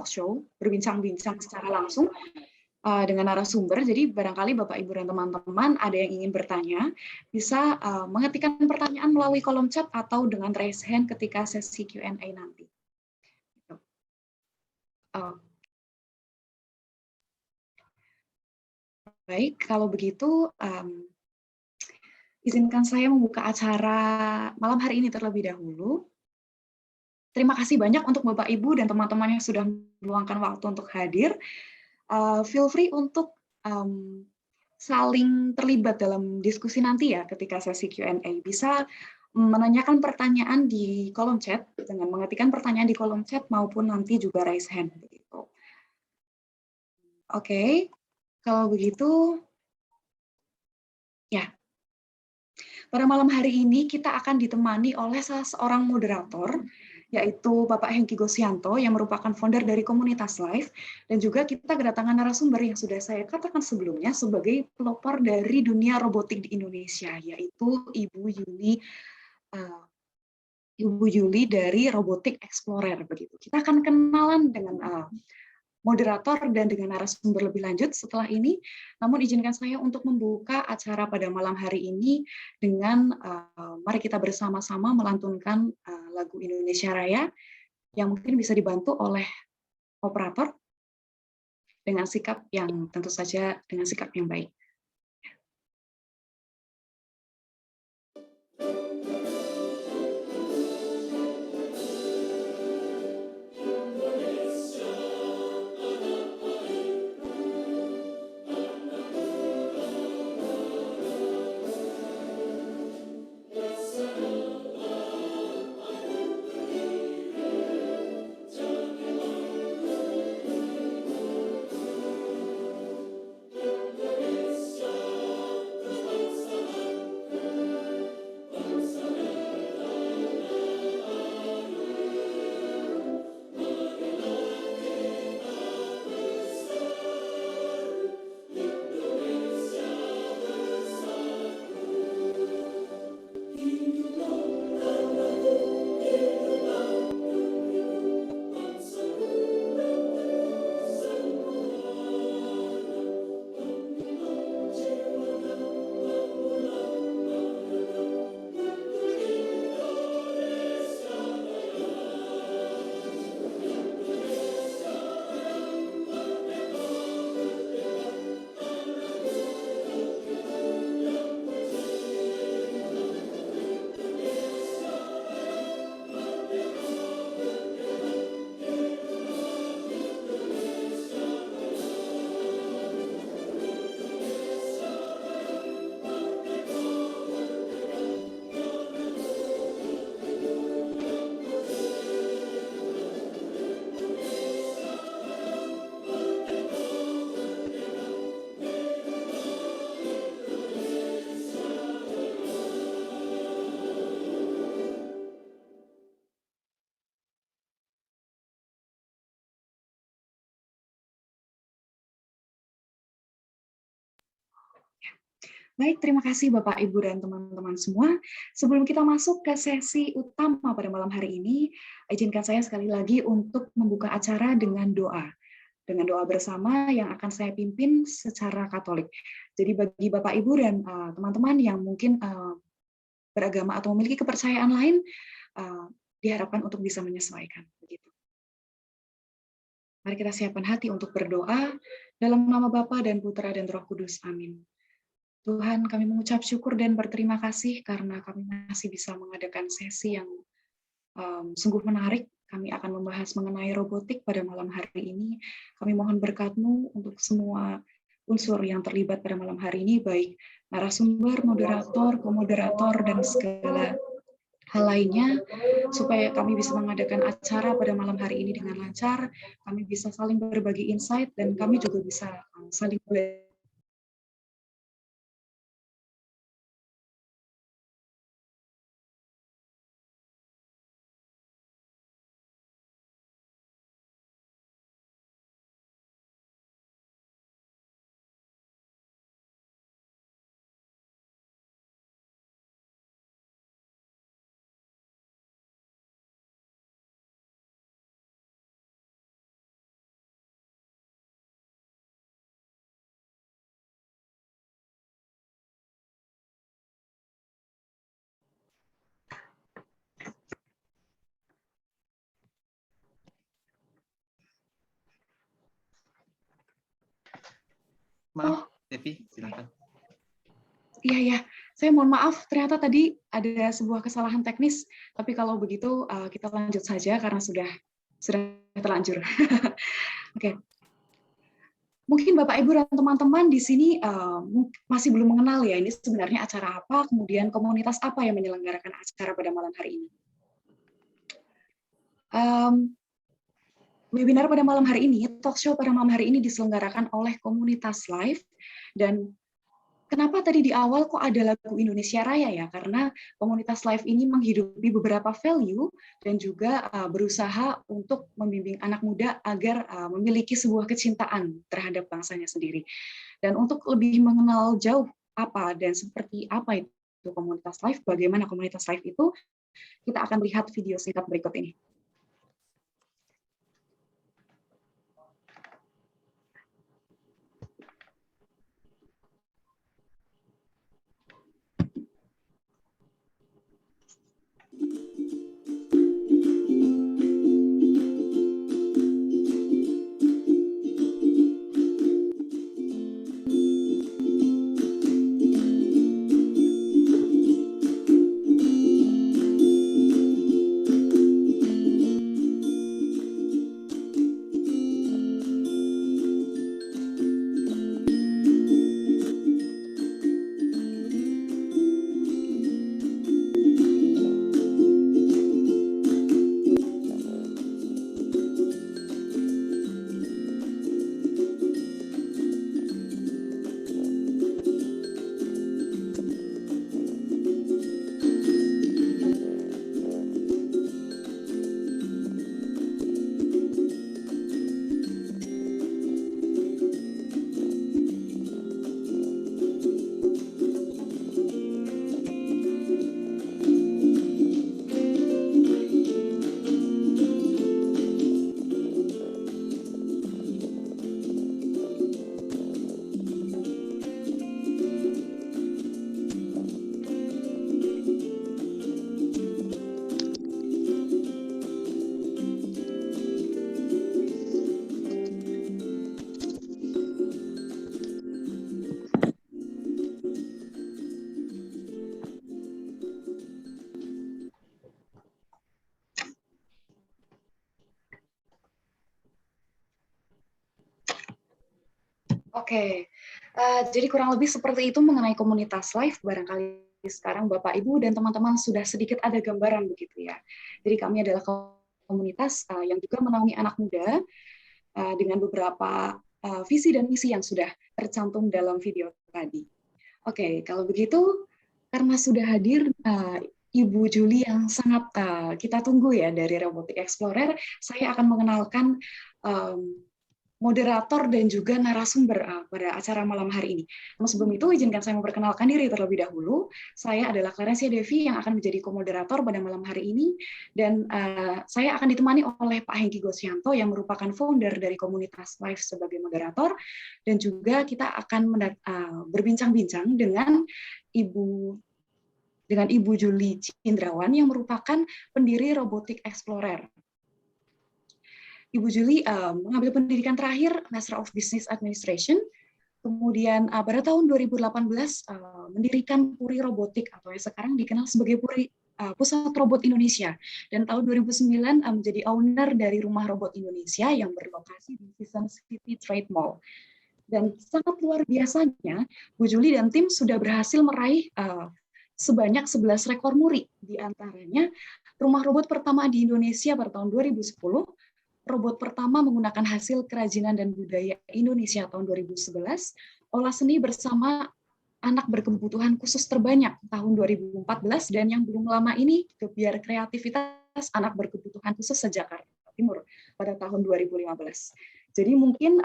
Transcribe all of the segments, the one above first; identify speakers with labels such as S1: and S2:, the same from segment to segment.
S1: talk show, berbincang-bincang secara langsung dengan narasumber. Jadi barangkali Bapak, Ibu, dan teman-teman ada yang ingin bertanya, bisa mengetikkan pertanyaan melalui kolom chat atau dengan raise hand ketika sesi Q&A nanti. Baik, kalau begitu izinkan saya membuka acara malam hari ini terlebih dahulu. Terima kasih banyak untuk Bapak, Ibu, dan teman-teman yang sudah meluangkan waktu untuk hadir. Feel free untuk saling terlibat dalam diskusi nanti ya ketika sesi Q&A. Bisa menanyakan pertanyaan di kolom chat dengan mengetikkan pertanyaan di kolom chat maupun nanti juga raise hand. Begitu. Oke, kalau begitu, ya. Pada malam hari ini kita akan ditemani oleh salah seorang moderator, yaitu Bapak Hengki Gosyanto yang merupakan founder dari komunitas Live, dan juga kita kedatangan narasumber yang sudah saya katakan sebelumnya sebagai pelopor dari dunia robotik di Indonesia, yaitu Ibu Yuli dari Robotic Explorer. Begitu. Kita akan kenalan dengan moderator dan dengan narasumber lebih lanjut setelah ini. Namun izinkan saya untuk membuka acara pada malam hari ini dengan mari kita bersama-sama melantunkan lagu Indonesia Raya yang mungkin bisa dibantu oleh operator dengan sikap yang tentu saja dengan sikap yang baik. Baik, terima kasih Bapak, Ibu, dan teman-teman semua. Sebelum kita masuk ke sesi utama pada malam hari ini, izinkan saya sekali lagi untuk membuka acara dengan doa. Dengan doa bersama yang akan saya pimpin secara Katolik. Jadi bagi Bapak, Ibu, dan teman-teman yang mungkin beragama atau memiliki kepercayaan lain, diharapkan untuk bisa menyesuaikan. Begitu. Mari kita siapkan hati untuk berdoa dalam nama Bapa dan Putra dan Roh Kudus. Amin. Tuhan, kami mengucap syukur dan berterima kasih karena kami masih bisa mengadakan sesi yang sungguh menarik. Kami akan membahas mengenai robotik pada malam hari ini. Kami mohon berkat-Mu untuk semua unsur yang terlibat pada malam hari ini, baik narasumber, moderator, komoderator, dan segala hal lainnya, supaya kami bisa mengadakan acara pada malam hari ini dengan lancar, kami bisa saling berbagi insight, dan kami juga bisa saling belajar
S2: Maaf, Devi, silakan.
S1: Iya, saya mohon maaf, ternyata tadi ada sebuah kesalahan teknis, tapi kalau begitu kita lanjut saja karena sudah terlanjur. Oke. Mungkin Bapak Ibu dan teman-teman di sini masih belum mengenal ya ini sebenarnya acara apa, kemudian komunitas apa yang menyelenggarakan acara pada malam hari ini. Webinar pada malam hari ini, talk show pada malam hari ini diselenggarakan oleh Komunitas Live. Dan kenapa tadi di awal kok ada lagu Indonesia Raya ya? Karena Komunitas Live ini menghidupi beberapa value dan juga berusaha untuk membimbing anak muda agar memiliki sebuah kecintaan terhadap bangsanya sendiri. Dan untuk lebih mengenal jauh apa dan seperti apa itu Komunitas Live, bagaimana Komunitas Live itu, kita akan lihat video singkat berikut ini. Oke, jadi kurang lebih seperti itu mengenai komunitas live. Barangkali sekarang Bapak, Ibu, dan teman-teman sudah sedikit ada gambaran begitu ya. Jadi kami adalah komunitas yang juga menaungi anak muda dengan beberapa visi dan misi yang sudah tercantum dalam video tadi. Oke, kalau begitu, karena sudah hadir Ibu Julie yang sangat kita tunggu ya dari Robotic Explorer, saya akan mengenalkan moderator dan juga narasumber pada acara malam hari ini. Namun sebelum itu, izinkan saya memperkenalkan diri terlebih dahulu. Saya adalah Clarencia Devi yang akan menjadi komoderator pada malam hari ini, dan saya akan ditemani oleh Pak Hengki Gosyanto yang merupakan founder dari komunitas Live sebagai moderator, dan juga kita akan berbincang-bincang dengan Ibu Julie Cindrawan yang merupakan pendiri Robotic Explorer. Ibu Julie mengambil pendidikan terakhir Master of Business Administration, kemudian pada tahun 2018 mendirikan Puri Robotik atau yang sekarang dikenal sebagai Puri Pusat Robot Indonesia, dan tahun 2009 menjadi owner dari Rumah Robot Indonesia yang berlokasi di Season City Trade Mall. Dan sangat luar biasanya, Bu Julie dan tim sudah berhasil meraih sebanyak 11 rekor muri, di antaranya rumah robot pertama di Indonesia pada tahun 2010, robot pertama menggunakan hasil kerajinan dan budaya Indonesia tahun 2011, olah seni bersama anak berkebutuhan khusus terbanyak tahun 2014, dan yang belum lama ini Gebiar Kreativitas anak berkebutuhan khusus se-Jakarta Timur pada tahun 2015. Jadi mungkin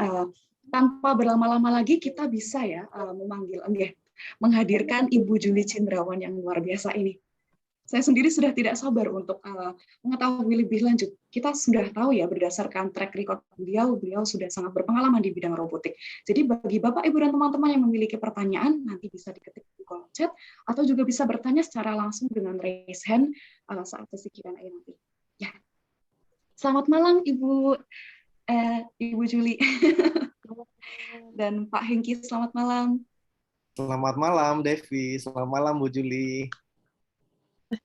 S1: tanpa berlama-lama lagi kita bisa ya menghadirkan Ibu Julie Cindrawan yang luar biasa ini. Saya sendiri sudah tidak sabar untuk mengetahui lebih lanjut. Kita sudah tahu ya berdasarkan track record beliau sudah sangat berpengalaman di bidang robotik. Jadi bagi Bapak, Ibu, dan teman-teman yang memiliki pertanyaan, nanti bisa diketik di kolom chat, atau juga bisa bertanya secara langsung dengan raise hand saat sesi Q&A nanti. Ya. Selamat malam Ibu Julie. dan Pak Hengki. Selamat malam.
S2: Selamat malam, Devi. Selamat malam, Bu Juli.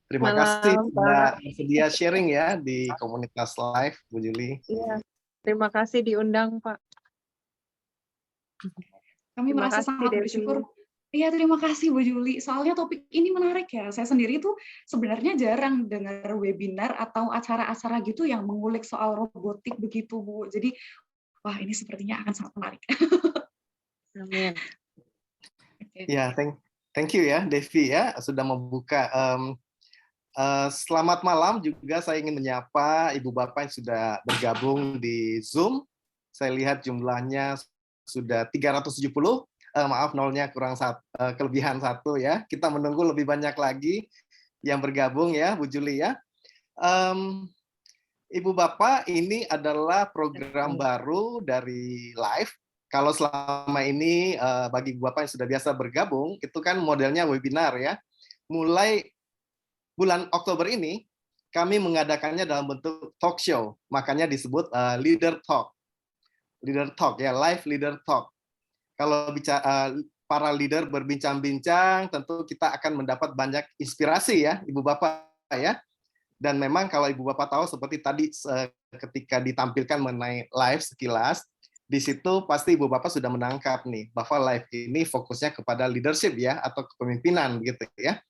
S2: Terima kasih
S3: Malam,
S2: sudah
S3: Pak.
S2: bersedia sharing ya di komunitas live, Bu Juli.
S3: Iya, terima kasih diundang, Pak.
S1: Kami
S3: Terima
S1: merasa
S3: kasih,
S1: sangat
S3: Devi.
S1: bersyukur. Iya, terima kasih Bu Juli. Soalnya topik ini menarik ya. Saya sendiri tuh sebenarnya jarang dengar webinar atau acara-acara gitu yang mengulik soal robotik begitu, Bu. Jadi, wah ini sepertinya akan sangat menarik.
S3: Amin.
S1: Oke.
S2: Ya, thank you ya, Devi ya, sudah membuka. Selamat malam juga saya ingin menyapa Ibu Bapak yang sudah bergabung di Zoom. Saya lihat jumlahnya sudah 370. Maaf, nolnya kurang kelebihan 1 ya. Kita menunggu lebih banyak lagi yang bergabung ya, Bu Juli ya. Ibu Bapak, ini adalah program baru dari Live. Kalau selama ini bagi Ibu Bapak yang sudah biasa bergabung, itu kan modelnya webinar ya. Mulai bulan Oktober ini, kami mengadakannya dalam bentuk talk show. Makanya disebut Leader Talk. Leader Talk ya, Live Leader Talk. Kalau bicara para leader berbincang-bincang, tentu kita akan mendapat banyak inspirasi ya, Ibu Bapak ya. Dan memang kalau Ibu Bapak tahu seperti tadi ketika ditampilkan mengenai live sekilas, di situ pasti Ibu Bapak sudah menangkap nih bahwa live ini fokusnya kepada leadership ya atau kepemimpinan gitu ya.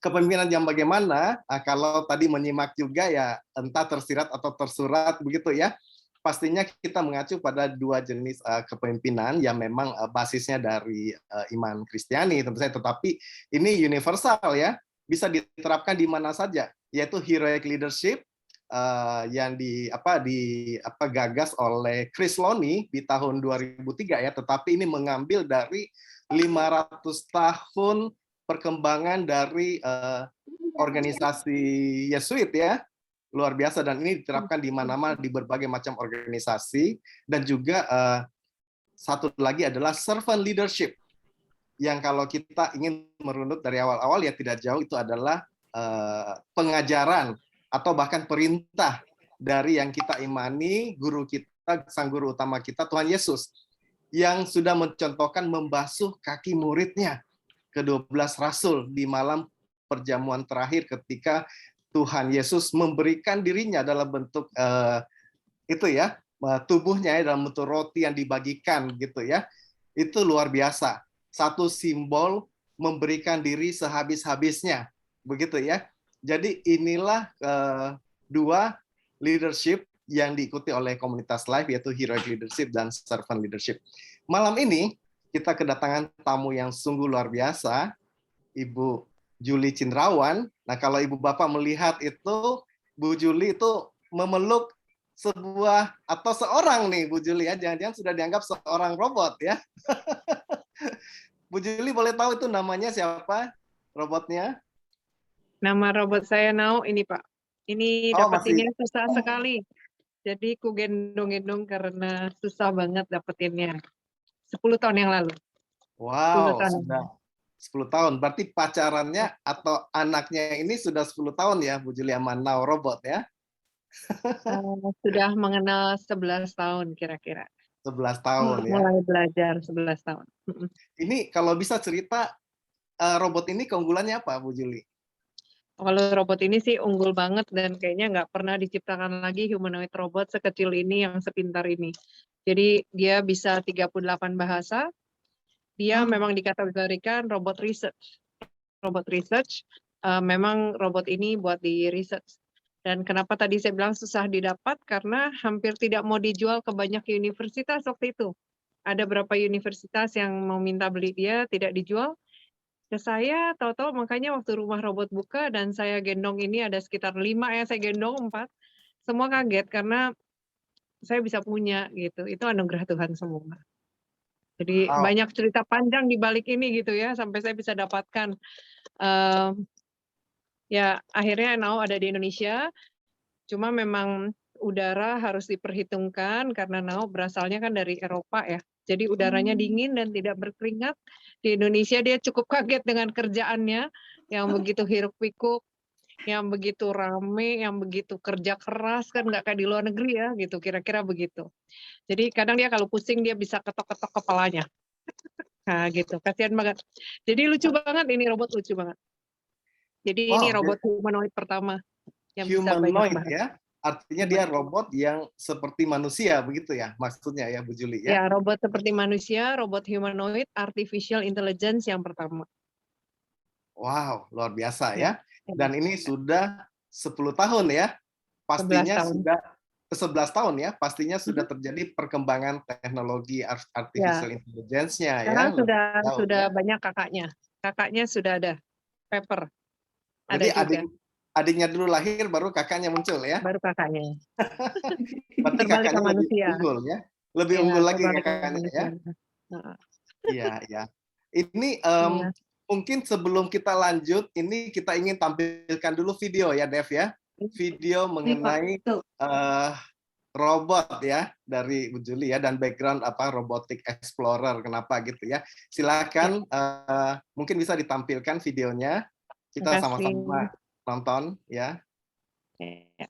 S2: Kepemimpinan yang bagaimana? Kalau tadi menyimak juga ya entah tersirat atau tersurat begitu ya. Pastinya kita mengacu pada 2 jenis kepemimpinan yang memang basisnya dari iman Kristiani tentu saja, tetapi ini universal ya, bisa diterapkan di mana saja, yaitu heroic leadership yang gagas oleh Chris Loney di tahun 2003 ya, tetapi ini mengambil dari 500 tahun perkembangan dari organisasi Yesuit ya. Luar biasa, dan ini diterapkan di mana-mana di berbagai macam organisasi. Dan juga satu lagi adalah servant leadership, yang kalau kita ingin merunut dari awal-awal ya tidak jauh, itu adalah pengajaran atau bahkan perintah dari yang kita imani, guru kita, sang guru utama kita, Tuhan Yesus, yang sudah mencontohkan membasuh kaki muridnya, ke-12 rasul di malam perjamuan terakhir ketika Tuhan Yesus memberikan dirinya dalam bentuk itu ya, tubuhnya ya, dalam bentuk roti yang dibagikan gitu ya. Itu luar biasa. Satu simbol memberikan diri sehabis-habisnya. Begitu ya. Jadi inilah 2 leadership yang diikuti oleh komunitas live, yaitu heroic leadership dan servant leadership. Malam ini kita kedatangan tamu yang sungguh luar biasa, Ibu Juli Cindrawan. Nah, kalau Ibu Bapak melihat itu, Bu Juli itu memeluk sebuah atau seorang nih, Bu Juli ya, jangan-jangan sudah dianggap seorang robot ya. Bu Juli boleh tahu itu namanya siapa robotnya?
S3: Nama robot saya Nau ini, Pak. Ini dapetinnya susah sekali. Jadi ku gendong-gendong karena susah banget dapetinnya. 10 tahun yang lalu.
S2: Wow,
S3: 10 tahun.
S2: sudah 10 tahun. Berarti pacarannya atau anaknya ini sudah 10 tahun ya, Bu Juli sama Nau robot ya?
S3: Sudah mengenal 11 tahun kira-kira.
S2: 11 tahun ya.
S3: Mulai belajar 11 tahun.
S2: Ini kalau bisa cerita, robot ini keunggulannya apa, Bu Juli?
S3: Kalau robot ini sih unggul banget dan kayaknya nggak pernah diciptakan lagi humanoid robot sekecil ini yang sepintar ini. Jadi dia bisa 38 bahasa. Dia memang dikategorikan robot research. Robot research, memang robot ini buat di research. Dan kenapa tadi saya bilang susah didapat, karena hampir tidak mau dijual ke banyak universitas waktu itu. Ada beberapa universitas yang mau minta beli dia, tidak dijual. Ke saya, tahu-tahu makanya waktu rumah robot buka dan saya gendong ini ada sekitar 5 ya, saya gendong 4. Semua kaget karena saya bisa punya gitu. Itu anugerah Tuhan semua. Jadi banyak cerita panjang di balik ini gitu ya, sampai saya bisa dapatkan. Ya akhirnya Nau ada di Indonesia, cuma memang udara harus diperhitungkan karena Nau berasalnya kan dari Eropa ya. Jadi udaranya dingin dan tidak berkeringat. Di Indonesia dia cukup kaget dengan kerjaannya yang begitu hiruk-pikuk. yang begitu rame, yang begitu kerja keras, kan nggak kayak di luar negeri ya, gitu, kira-kira begitu. Jadi kadang dia kalau pusing dia bisa ketok-ketok kepalanya. Nah gitu, kasihan banget. Jadi lucu banget ini robot, lucu banget. Jadi ini
S2: Wow,
S3: robot humanoid pertama yang bisa banyak
S2: humanoid
S3: bahasa.
S2: ya. Artinya dia robot yang seperti manusia begitu ya maksudnya ya Bu Juli ya.
S3: Ya, robot seperti manusia, robot humanoid, artificial intelligence yang pertama.
S2: Wow, luar biasa
S3: Ya,
S2: ya. Dan ini sudah 10 tahun ya.
S3: 11
S2: Pastinya
S3: tahun.
S2: sudah 11 tahun ya, pastinya sudah
S3: Mhm.
S2: terjadi perkembangan teknologi
S3: Ya,
S2: artificial intelligence-nya ya,
S3: sekarang
S2: lebih jauh
S3: sudah
S2: ya.
S3: banyak kakaknya. Kakaknya sudah ada, Pepper ada
S2: Berarti
S3: juga,
S2: adiknya dulu lahir baru kakaknya muncul ya.
S3: baru kakaknya.
S2: Berarti
S3: Terbalik ke
S2: kakaknya lebih
S3: manusia.
S2: unggul ya. Lebih
S3: Ya,
S2: unggul lagi
S3: terbalik ke
S2: kakaknya ya.
S3: manusia. Heeh.
S2: Iya, iya. Ini
S3: Iya.
S2: mungkin sebelum kita lanjut, ini kita ingin tampilkan dulu video ya, Dev ya. Video
S1: Baik, Pak.
S2: mengenai
S1: Betul.
S2: robot ya dari Bu Juli ya, dan background apa robotic explorer kenapa gitu ya. Silakan mungkin bisa ditampilkan videonya.
S3: Terima
S2: Kita
S3: kasih.
S2: sama-sama nonton ya.
S3: Ya.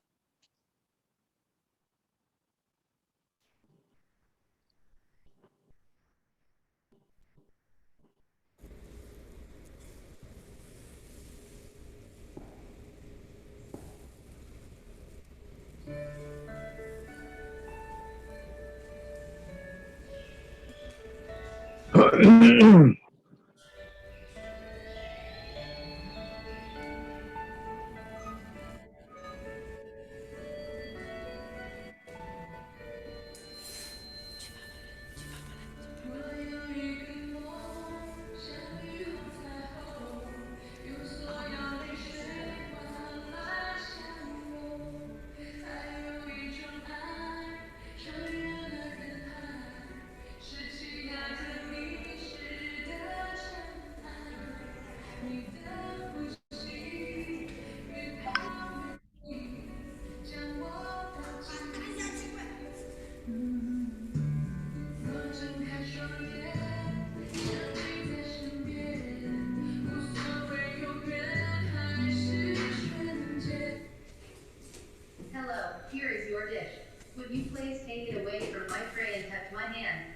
S4: Hello, here is your dish. Would you please take it away from my tray and touch my hand?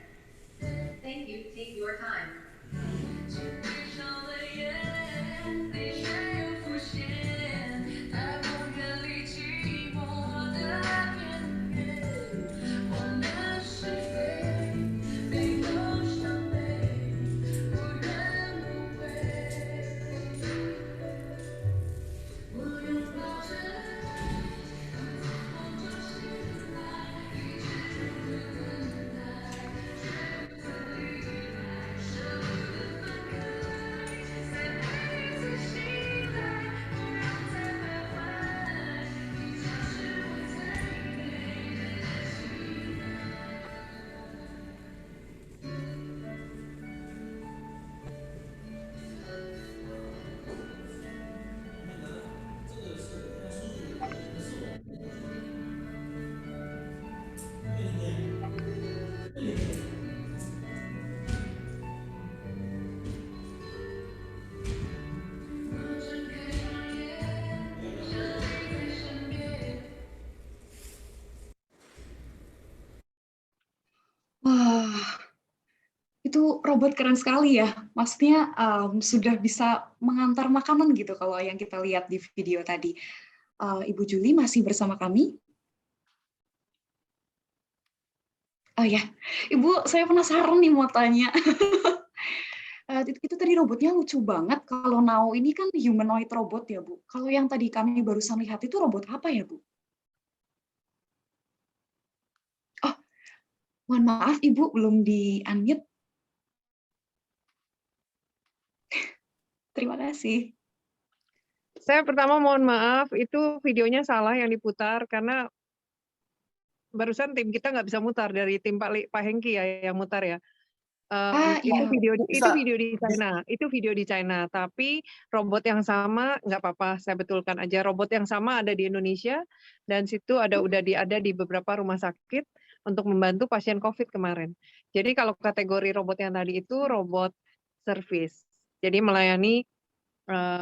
S4: Thank you, take your time.
S1: Wah, itu robot keren sekali ya. Maksudnya sudah bisa mengantar makanan gitu kalau yang kita lihat di video tadi. Ibu Juli masih bersama kami? Oh ya, Ibu, saya penasaran nih mau tanya. Itu tadi robotnya lucu banget. Kalau Now ini kan humanoid robot ya, Bu. Kalau yang tadi kami barusan lihat itu robot apa ya, Bu? Oh, mohon maaf Ibu, belum di-unmute. Terima kasih.
S3: Saya pertama mohon maaf, itu videonya salah yang diputar karena barusan tim kita nggak bisa mutar dari tim Pak Hengki ya yang mutar ya. Itu
S1: Iya.
S3: video di China, itu video di China. Tapi robot yang sama nggak apa-apa, saya betulkan aja. Robot yang sama ada di Indonesia dan situ ada di beberapa rumah sakit untuk membantu pasien COVID kemarin. Jadi kalau kategori robot yang tadi itu robot service, jadi melayani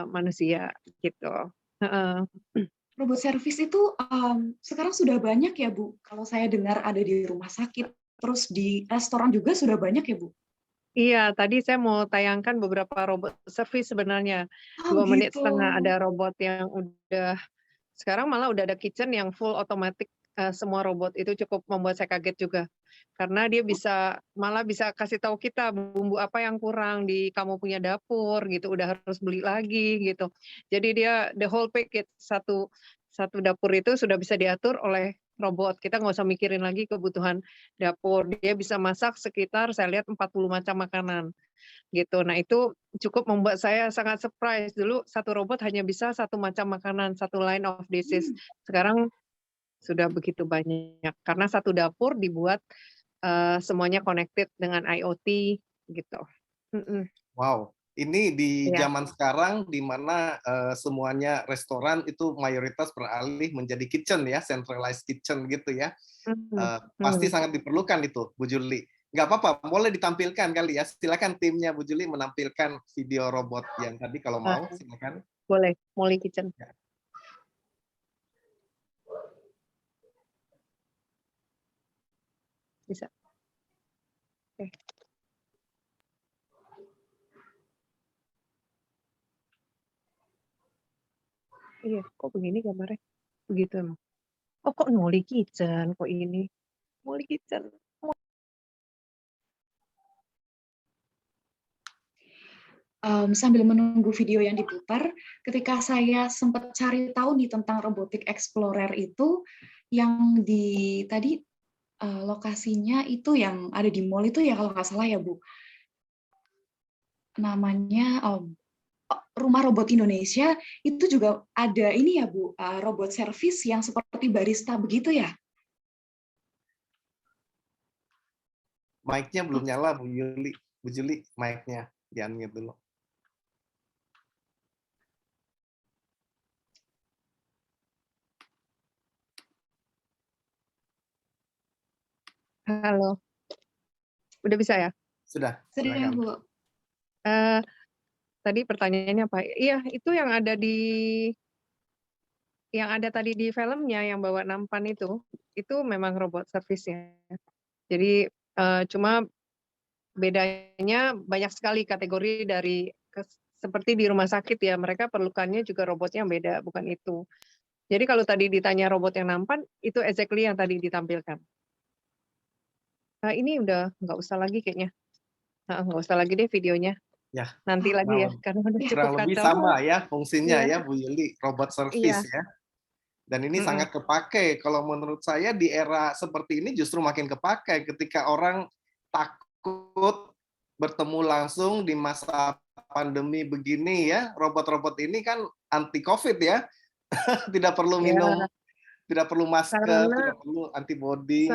S3: manusia gitu. Heeh.
S1: Robot servis itu sekarang sudah banyak ya, Bu? Kalau saya dengar ada di rumah sakit, terus di restoran juga sudah banyak ya, Bu?
S3: Iya, tadi saya mau tayangkan beberapa robot servis sebenarnya.
S1: Oh
S3: 2 menit
S1: gitu.
S3: setengah ada robot yang udah sekarang malah udah ada kitchen yang full otomatis, semua robot. Itu cukup membuat saya kaget juga. Karena dia malah bisa kasih tahu kita bumbu apa yang kurang di kamu punya dapur gitu, udah harus beli lagi gitu. Jadi dia the whole package, satu dapur itu sudah bisa diatur oleh robot. Kita nggak usah mikirin lagi kebutuhan dapur. Dia bisa masak sekitar saya lihat 40 macam makanan gitu. Nah itu cukup membuat saya sangat surprise. Dulu satu robot hanya bisa satu macam makanan, satu line of dishes.
S1: Hmm.
S3: Sekarang sudah begitu banyak karena satu dapur dibuat semuanya connected dengan IoT gitu.
S2: Wow, ini di
S3: Iya.
S2: zaman sekarang di mana semuanya restoran itu mayoritas beralih menjadi kitchen ya, centralized kitchen gitu ya. Pasti sangat diperlukan itu, Bu Juli. Nggak apa-apa, boleh ditampilkan kali ya. Silakan timnya Bu Juli menampilkan video robot yang tadi kalau mau, silakan.
S3: Boleh, Molly Kitchen.
S2: Ya.
S3: Bisa. Oke. Iya, kok begini gambarnya? Begitu emang. Oh, kok Molly Kitchen? Kok ini? Molly Kitchen.
S1: Sambil menunggu video yang diputar, ketika saya sempat cari tahu nih tentang Robotic Explorer itu, yang di tadi lokasinya itu yang ada di mall itu ya kalau nggak salah ya, Bu. Namanya Rumah Robot Indonesia, itu juga ada ini ya, Bu, robot servis yang seperti barista begitu ya?
S2: Mic-nya belum nyala, Bu Juli. Bu Juli, mic-nya di-unmute dulu.
S3: Halo. Udah bisa ya?
S2: Sudah,
S1: Sudah,
S2: silakan.
S1: Bu.
S3: Tadi pertanyaannya apa? Iya, itu yang ada tadi di filmnya yang bawa nampan itu memang robot servisnya. Jadi cuma bedanya banyak sekali kategori seperti di rumah sakit ya, mereka perlukannya juga robotnya yang beda, bukan itu. Jadi kalau tadi ditanya robot yang nampan, itu exactly yang tadi ditampilkan. Ini udah nggak usah lagi kayaknya. Nggak usah lagi deh videonya.
S2: Ya.
S3: Nanti lagi ya, karena udah cukup
S2: Kurang lebih
S3: kacau.
S2: sama ya fungsinya
S3: Iya.
S2: ya, Bu Yuli, robot service
S3: Iya.
S2: ya. Dan ini sangat kepake. Kalau menurut saya di era seperti ini justru makin kepake ketika orang takut bertemu langsung di masa pandemi begini ya. Robot-robot ini kan anti COVID ya. Tidak perlu minum, tidak perlu masker,
S3: Karena
S2: tidak perlu antibody.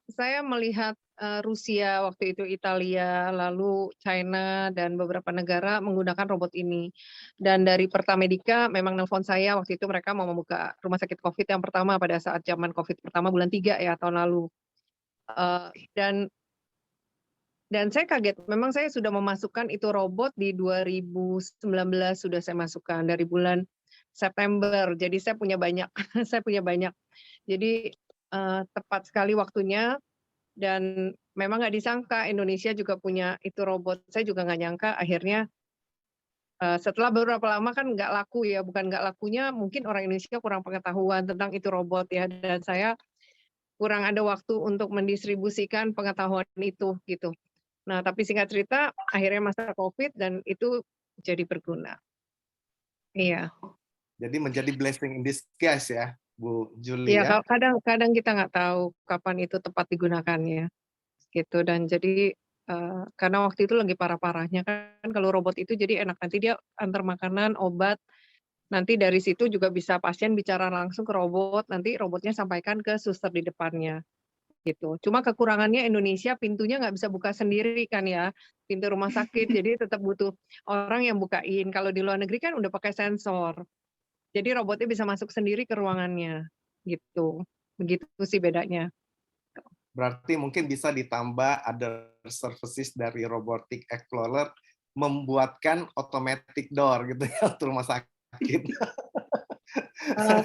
S3: saya melihat Rusia waktu itu, Italia, lalu China dan beberapa negara menggunakan robot ini. Dan dari Pertamedica memang nelpon saya waktu itu, mereka mau membuka rumah sakit COVID yang pertama pada saat zaman COVID pertama bulan 3 ya tahun lalu. Dan saya kaget, memang saya sudah memasukkan itu robot di 2019 sudah saya masukkan dari bulan September. Jadi saya punya banyak, Jadi tepat sekali waktunya. Dan memang nggak disangka Indonesia juga punya itu robot. Saya juga nggak nyangka akhirnya setelah beberapa lama kan nggak laku ya, bukan nggak lakunya mungkin orang Indonesia kurang pengetahuan tentang itu robot ya, dan saya kurang ada waktu untuk mendistribusikan pengetahuan itu gitu. Nah tapi singkat cerita akhirnya masa COVID dan itu jadi berguna. Iya.
S2: Jadi menjadi blessing in disguise ya, Bu Juli
S3: Iya,
S2: ya.
S3: kadang kita nggak tahu kapan itu tepat digunakannya, gitu. Dan jadi karena waktu itu lagi parah-parahnya kan kalau robot itu jadi enak, nanti dia antar makanan, obat, nanti dari situ juga bisa pasien bicara langsung ke robot, nanti robotnya sampaikan ke suster di depannya, gitu. Cuma kekurangannya Indonesia pintunya nggak bisa buka sendiri kan ya, pintu rumah sakit, jadi tetap butuh orang yang bukain. Kalau di luar negeri kan udah pakai sensor. Jadi robotnya bisa masuk sendiri ke ruangannya, gitu. Begitu sih bedanya.
S2: Berarti mungkin bisa ditambah other services dari Robotic Explorer membuatkan automatic door gitu ya untuk rumah sakit.
S3: Eee,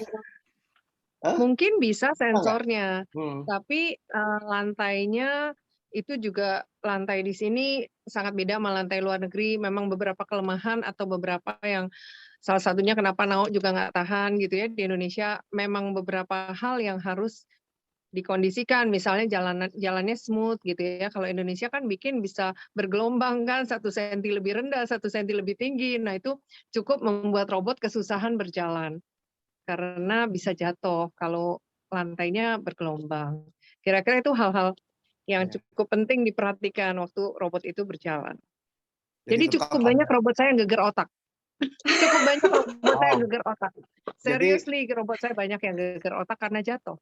S2: Hah?
S3: mungkin bisa
S2: Bisa nggak?
S3: sensornya,
S2: Hmm.
S3: tapi, lantainya itu juga lantai di sini sangat beda sama lantai luar negeri. Memang beberapa kelemahan atau beberapa yang salah satunya kenapa Nao juga nggak tahan gitu ya di Indonesia, memang beberapa hal yang harus dikondisikan, misalnya jalannya smooth gitu ya. Kalau Indonesia kan bikin bisa bergelombang kan, 1 senti lebih rendah, 1 senti lebih tinggi. Nah, itu cukup membuat robot kesusahan berjalan, karena bisa jatuh kalau lantainya bergelombang. Kira-kira itu hal-hal yang
S2: Ya.
S3: cukup penting diperhatikan waktu robot itu berjalan.
S2: Jadi
S3: Jadi
S2: tetap
S3: cukup banyak
S2: ada.
S3: robot saya yang geger otak. Cukup banyak robot saya yang
S2: Wow.
S3: geger otak.
S2: Jadi
S3: Seriously, robot saya banyak yang geger otak karena jatuh.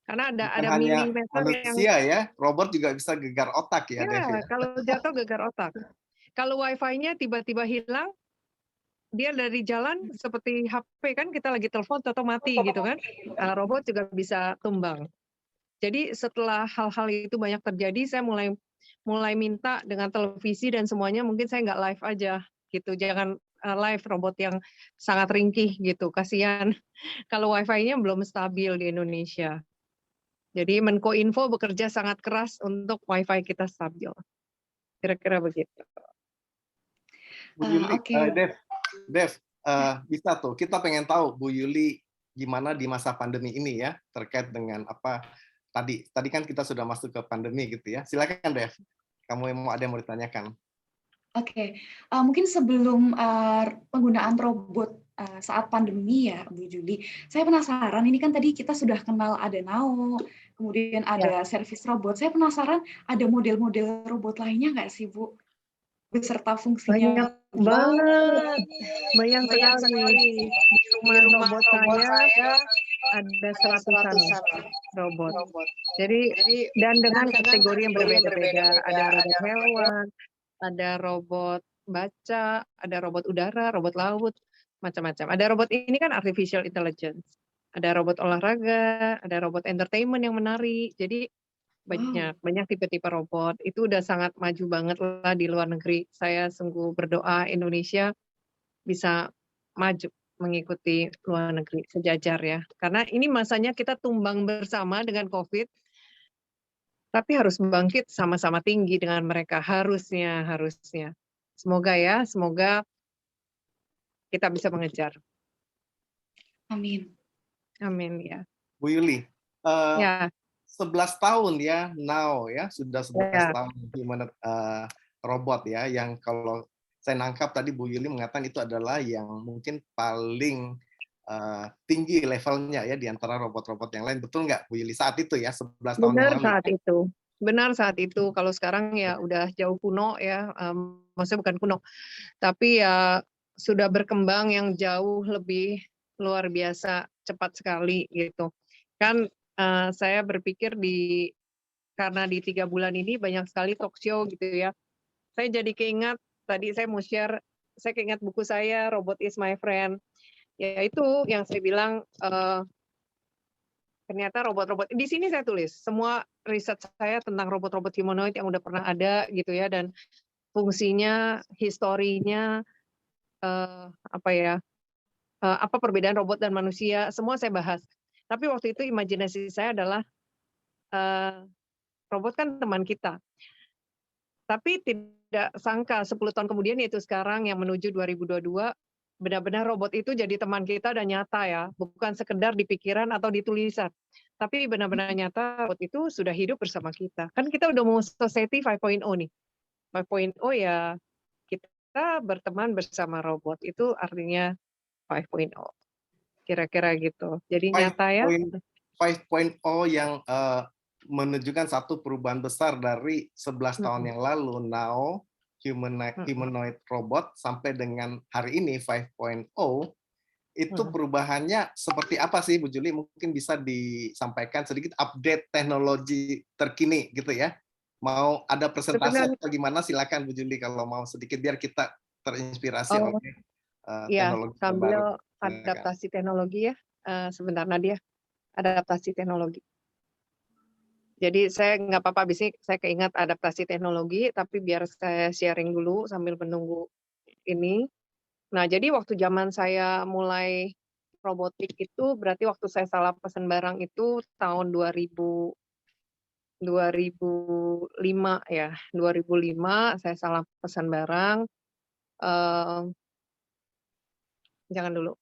S3: Karena
S2: bukan
S3: ada
S2: hanya
S3: milimeter yang
S2: manusia ya, robot juga bisa gegar otak ya, Dev
S3: ya,
S2: ya.
S3: kalau jatuh gegar otak. Kalau Wi-Fi-nya tiba-tiba hilang, dia dari jalan seperti HP kan kita lagi telepon atau mati gitu kan, robot juga bisa tumbang. Jadi setelah hal-hal itu banyak terjadi, saya mulai minta dengan televisi dan semuanya mungkin saya nggak live aja gitu, jangan live robot yang sangat ringkih gitu, kasihan. Kalau Wi-Fi-nya belum stabil di Indonesia. Jadi Menkominfo bekerja sangat keras untuk Wi-Fi kita stabil. Kira-kira begitu.
S2: Bu Yuli,
S1: Oke.
S2: Dev, bisa tuh. Kita pengen tahu Bu Yuli gimana di masa pandemi ini ya, terkait dengan apa tadi. Tadi kan kita sudah masuk ke pandemi gitu ya. Silakan Dev. Kamu yang ada yang mau ditanyakan?
S1: Oke, mungkin sebelum penggunaan robot saat pandemi ya, Bu Juli, saya penasaran. Ini kan tadi kita sudah kenal ada Nao, kemudian
S3: Ya.
S1: ada servis robot. Saya penasaran ada model-model robot lainnya nggak sih, Bu? Beserta fungsinya
S3: Banyak sekali. Di rumah robot saya ada seratusan robot. Jadi dan dengan kategori yang berbeda-beda. Ada robot hewan, ada robot baca, ada robot udara, robot laut, macam-macam. Ada robot ini kan artificial intelligence. Ada robot olahraga, ada robot entertainment yang menari. Jadi banyak tipe-tipe robot. Itu udah sangat maju banget lah di luar negeri. Saya sungguh berdoa Indonesia bisa maju mengikuti luar negeri sejajar ya. Karena ini masanya kita tumbang bersama dengan COVID, tapi harus bangkit sama-sama tinggi dengan mereka. Harusnya. Semoga kita bisa mengejar.
S1: Amin.
S3: Amin ya.
S2: Bu Yuli,
S3: Ya,
S2: 11 tahun ya, now ya, sudah 11
S3: ya.
S2: tahun humanoid robot ya, yang kalau saya nangkap tadi Bu Yuli mengatakan itu adalah yang mungkin paling tinggi levelnya ya di antara robot-robot yang lain. Betul nggak Bu Yuli saat itu ya, 11 tahun yang lalu?
S3: Benar saat itu. Kalau sekarang ya udah jauh kuno ya, maksudnya bukan kuno, tapi ya sudah berkembang yang jauh lebih luar biasa, cepat sekali gitu. Kan saya berpikir karena di 3 bulan ini banyak sekali talk show gitu ya. Saya jadi keingat, tadi saya mau share, saya keingat buku saya, Robot is My Friend. Ya itu yang saya bilang, ternyata robot-robot, di sini saya tulis, semua riset saya tentang robot-robot humanoid yang udah pernah ada gitu ya, dan fungsinya, historinya, apa perbedaan robot dan manusia, semua saya bahas. Tapi waktu itu imajinasi saya adalah, robot kan teman kita. Tapi tidak sangka 10 tahun kemudian, yaitu sekarang yang menuju 2022, benar-benar robot itu jadi teman kita dan nyata ya, bukan sekedar di pikiran atau di tulisan. Tapi benar-benar nyata robot itu sudah hidup bersama kita. Kan kita udah mau society 5.0 nih. 5.0 ya kita berteman bersama robot, itu artinya 5.0. Kira-kira gitu. Jadi nyata ya.
S2: 5.0 yang menunjukkan satu perubahan besar dari 11 tahun yang lalu, now humanoid robot sampai dengan hari ini 5.0, itu perubahannya seperti apa sih Bu Juli? Mungkin bisa disampaikan sedikit update teknologi terkini gitu ya. Mau ada presentasi atau gimana, silakan Bu Juli kalau mau sedikit biar kita terinspirasi oleh teknologi
S3: sambil
S2: terbaru.
S3: Adaptasi teknologi ya. Sebentar Nadia, adaptasi teknologi. Jadi saya nggak apa-apa, abis ini saya keingat adaptasi teknologi, tapi biar saya sharing dulu sambil menunggu ini. Nah, jadi waktu zaman saya mulai robotik itu berarti waktu saya salah pesan barang itu tahun 2005 ya. 2005 saya salah pesan barang. Jangan dulu.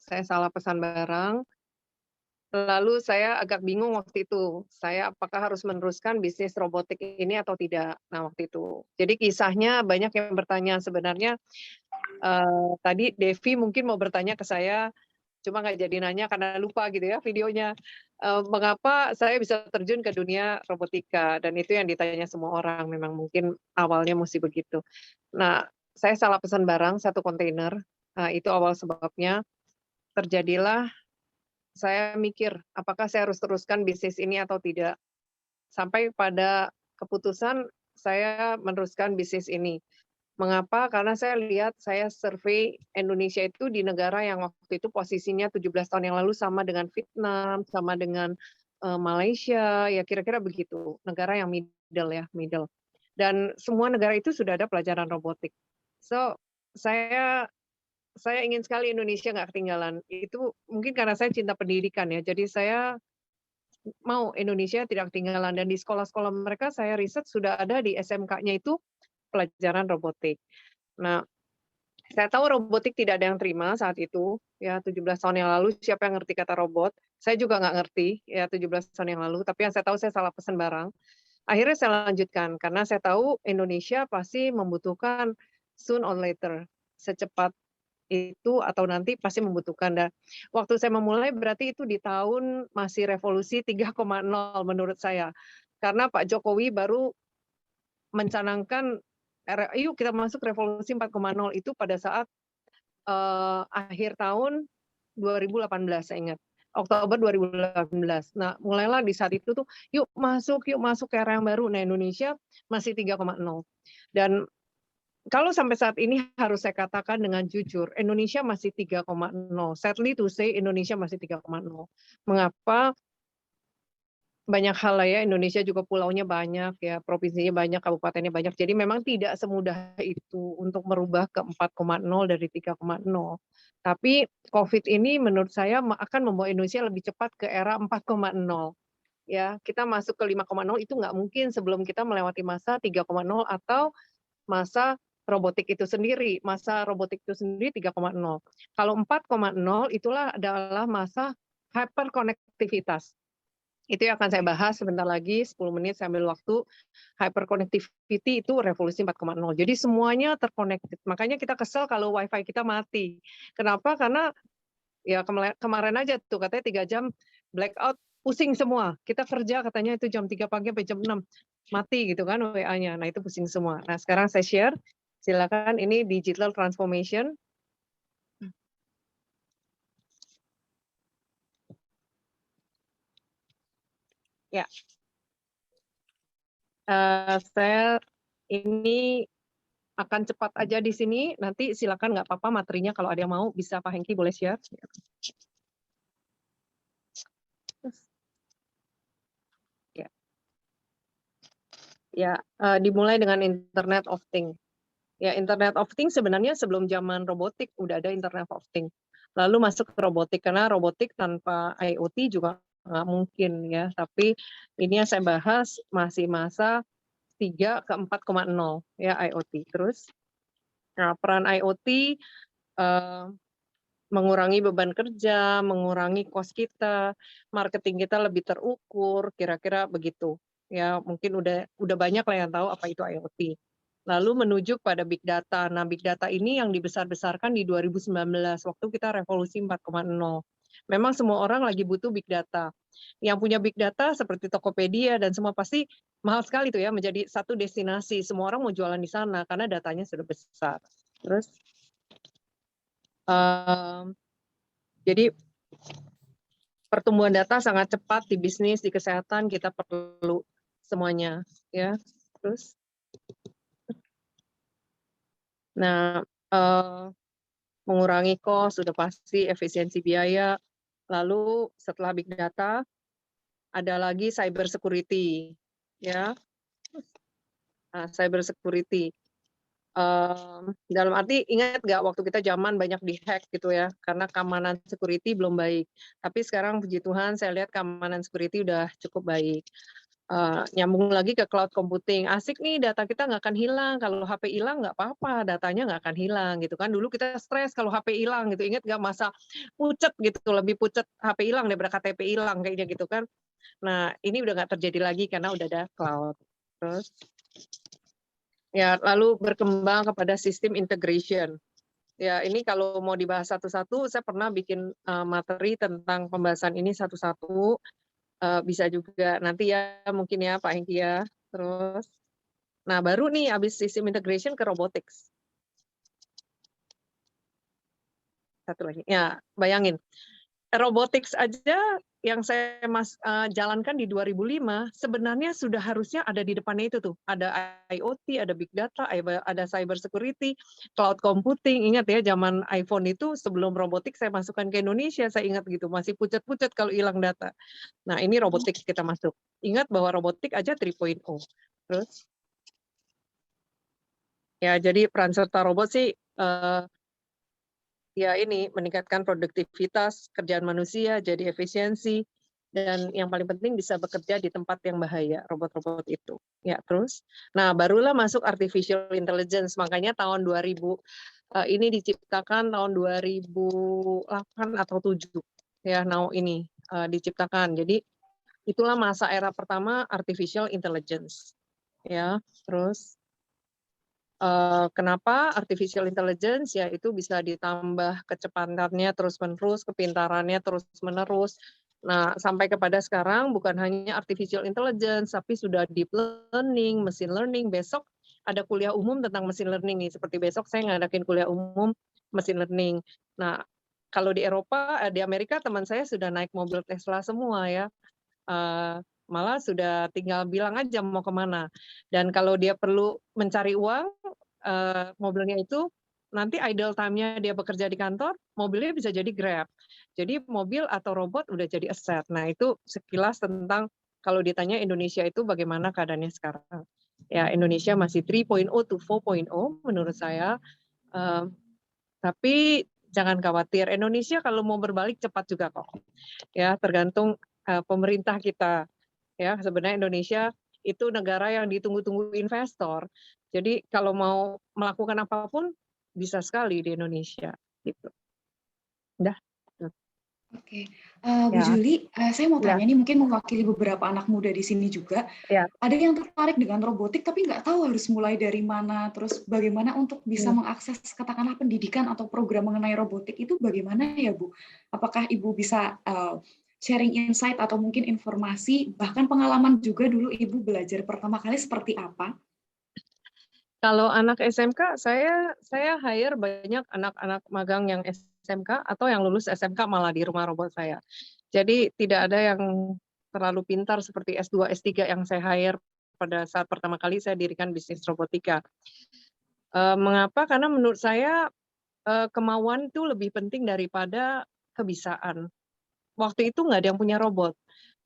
S3: Saya salah pesan barang. Lalu saya agak bingung waktu itu. Saya apakah harus meneruskan bisnis robotik ini atau tidak? Nah, waktu itu. Jadi kisahnya banyak yang bertanya sebenarnya. Tadi Devi mungkin mau bertanya ke saya, cuma nggak jadi nanya karena lupa gitu ya videonya. Mengapa saya bisa terjun ke dunia robotika, dan itu yang ditanya semua orang, memang mungkin awalnya mesti begitu. Nah, saya salah pesan barang 1 kontainer, itu awal sebabnya. Terjadilah, saya mikir, apakah saya harus teruskan bisnis ini atau tidak? Sampai pada keputusan saya meneruskan bisnis ini. Mengapa? Karena saya lihat, saya survei Indonesia itu di negara yang waktu itu posisinya 17 tahun yang lalu sama dengan Vietnam, sama dengan Malaysia, ya kira-kira begitu. Negara yang middle ya, middle. Dan semua negara itu sudah ada pelajaran robotik. So, saya ingin sekali Indonesia nggak ketinggalan. Itu mungkin karena saya cinta pendidikan ya. Jadi saya mau Indonesia tidak ketinggalan, dan di sekolah-sekolah mereka saya riset sudah ada di SMK-nya itu pelajaran robotik. Nah, saya tahu robotik tidak ada yang terima saat itu, ya 17 tahun yang lalu siapa yang ngerti kata robot? Saya juga nggak ngerti, ya 17 tahun yang lalu, tapi yang saya tahu saya salah pesan barang. Akhirnya saya lanjutkan, karena saya tahu Indonesia pasti membutuhkan soon or later, secepat itu atau nanti pasti membutuhkan. Dan waktu saya memulai berarti itu di tahun masih revolusi 3.0 menurut saya. Karena Pak Jokowi baru mencanangkan yuk kita masuk revolusi 4.0 itu pada saat akhir tahun 2018 saya ingat. Oktober 2018. Nah, mulailah di saat itu tuh yuk masuk ke era yang baru. Nah, Indonesia masih 3.0. Dan kalau sampai saat ini harus saya katakan dengan jujur, Indonesia masih 3.0. Sadly to say, Indonesia masih 3.0. Mengapa? Banyak hal lah ya, Indonesia juga pulaunya banyak ya, provinsinya banyak, kabupatennya banyak. Jadi memang tidak semudah itu untuk merubah ke 4.0 dari 3.0. Tapi COVID ini menurut saya akan membawa Indonesia lebih cepat ke era 4.0. Ya, kita masuk ke 5.0 itu nggak mungkin sebelum kita melewati masa 3.0 atau masa robotik itu sendiri. Masa robotik itu sendiri 3.0. Kalau 4.0 itulah adalah masa hyperkonektivitas. Itu yang akan saya bahas sebentar lagi, 10 menit saya ambil waktu. Hyperconnectivity itu revolusi 4.0. Jadi semuanya terconnected. Makanya kita kesel kalau wifi kita mati. Kenapa? Karena ya kemarin aja tuh katanya 3 jam blackout, pusing semua. Kita kerja katanya itu jam 3 pagi sampai jam 6. Mati gitu kan WA-nya. Nah itu pusing semua. Nah sekarang saya share. Silakan, ini digital transformation. Ya, saya ini akan cepat aja di sini. Nanti silakan, nggak apa-apa materinya kalau ada yang mau bisa Pak Hengki boleh share. Ya, dimulai dengan Internet of Things. Ya, Internet of Things sebenarnya sebelum zaman robotik udah ada Internet of Things. Lalu masuk ke robotik, karena robotik tanpa IoT juga nggak mungkin ya. Tapi ini yang saya bahas masih masa 3 ke 4.0 ya IoT. Terus, nah, peran IoT mengurangi beban kerja, mengurangi cost kita, marketing kita lebih terukur, kira-kira begitu. Ya, mungkin udah banyak lah yang tahu apa itu IoT. Lalu menuju pada big data. Nah, big data ini yang dibesar-besarkan di 2019 waktu kita revolusi 4.0. Memang semua orang lagi butuh big data. Yang punya big data seperti Tokopedia dan semua pasti mahal sekali tuh ya, menjadi satu destinasi. Semua orang mau jualan di sana karena datanya sudah besar. Terus jadi pertumbuhan data sangat cepat di bisnis, di kesehatan, kita perlu semuanya ya. Terus nah, mengurangi cost sudah pasti, efisiensi biaya. Lalu setelah big data ada lagi cyber security ya. Nah, cyber security. Dalam arti ingat nggak waktu kita zaman banyak dihack gitu ya, karena keamanan security belum baik. Tapi sekarang puji Tuhan saya lihat keamanan security udah cukup baik. Nyambung lagi ke cloud computing, asik nih data kita nggak akan hilang, kalau HP hilang nggak apa-apa, datanya nggak akan hilang gitu kan. Dulu kita stres kalau HP hilang gitu, ingat nggak masa pucet gitu, lebih pucet HP hilang daripada KTP hilang kayaknya gitu kan. Nah ini udah nggak terjadi lagi karena udah ada cloud. Terus ya lalu berkembang kepada sistem integration. Ya ini kalau mau dibahas satu-satu, saya pernah bikin materi tentang pembahasan ini satu-satu. Bisa juga nanti ya mungkin ya Pak Hengki ya. Terus, nah baru nih habis sistem integration ke robotics. Satu lagi, ya bayangin. Robotics aja yang saya jalankan di 2005, sebenarnya sudah harusnya ada di depannya itu tuh. Ada IoT, ada big data, ada cyber security, cloud computing. Ingat ya zaman iPhone itu sebelum robotics saya masukkan ke Indonesia, saya ingat gitu, masih pucat-pucat kalau hilang data. Nah, ini robotik kita masuk. Ingat bahwa robotik aja 3.0. Terus, ya jadi peran serta robot sih, ya ini meningkatkan produktivitas kerjaan manusia, jadi efisiensi, dan yang paling penting bisa bekerja di tempat yang bahaya, robot-robot itu. Ya, terus, nah barulah masuk artificial intelligence, makanya tahun 2000, ini diciptakan tahun 2008 atau 7, ya, now ini diciptakan. Jadi itulah masa era pertama artificial intelligence. Ya, terus kenapa artificial intelligence? Ya itu bisa ditambah kecepatannya terus-menerus, kepintarannya terus-menerus. Nah, sampai kepada sekarang bukan hanya artificial intelligence, tapi sudah deep learning, machine learning. Besok ada kuliah umum tentang machine learning nih. Seperti besok saya ngadakin kuliah umum machine learning. Nah, kalau di Eropa, di Amerika teman saya sudah naik mobil Tesla semua ya. Malah sudah tinggal bilang aja mau kemana. Dan kalau dia perlu mencari uang, mobilnya itu nanti idle time-nya dia bekerja di kantor, mobilnya bisa jadi Grab. Jadi mobil atau robot udah jadi aset. Nah itu sekilas tentang kalau ditanya Indonesia itu bagaimana keadaannya sekarang. Ya Indonesia masih 3.0 to 4.0 menurut saya. Tapi jangan khawatir, Indonesia kalau mau berbalik cepat juga kok. Ya tergantung pemerintah kita. Ya sebenarnya Indonesia itu negara yang ditunggu-tunggu investor. Jadi kalau mau melakukan apapun bisa sekali di Indonesia gitu. Udah.
S1: Oke, Bu
S3: Ya.
S1: Juli, saya mau
S3: Ya.
S1: tanya nih mungkin mewakili beberapa anak muda di sini juga.
S3: Ya.
S1: Ada yang tertarik dengan robotik tapi nggak tahu harus mulai dari mana, terus bagaimana untuk bisa mengakses katakanlah pendidikan atau program mengenai robotik itu bagaimana ya Bu? Apakah Ibu bisa sharing insight atau mungkin informasi, bahkan pengalaman juga dulu Ibu belajar pertama kali seperti apa?
S3: Kalau anak SMK, saya hire banyak anak-anak magang yang SMK atau yang lulus SMK malah di rumah robot saya. Jadi tidak ada yang terlalu pintar seperti S2, S3 yang saya hire pada saat pertama kali saya dirikan bisnis robotika. Mengapa? Karena menurut saya kemauan itu lebih penting daripada kebisaan. Waktu itu nggak ada yang punya robot.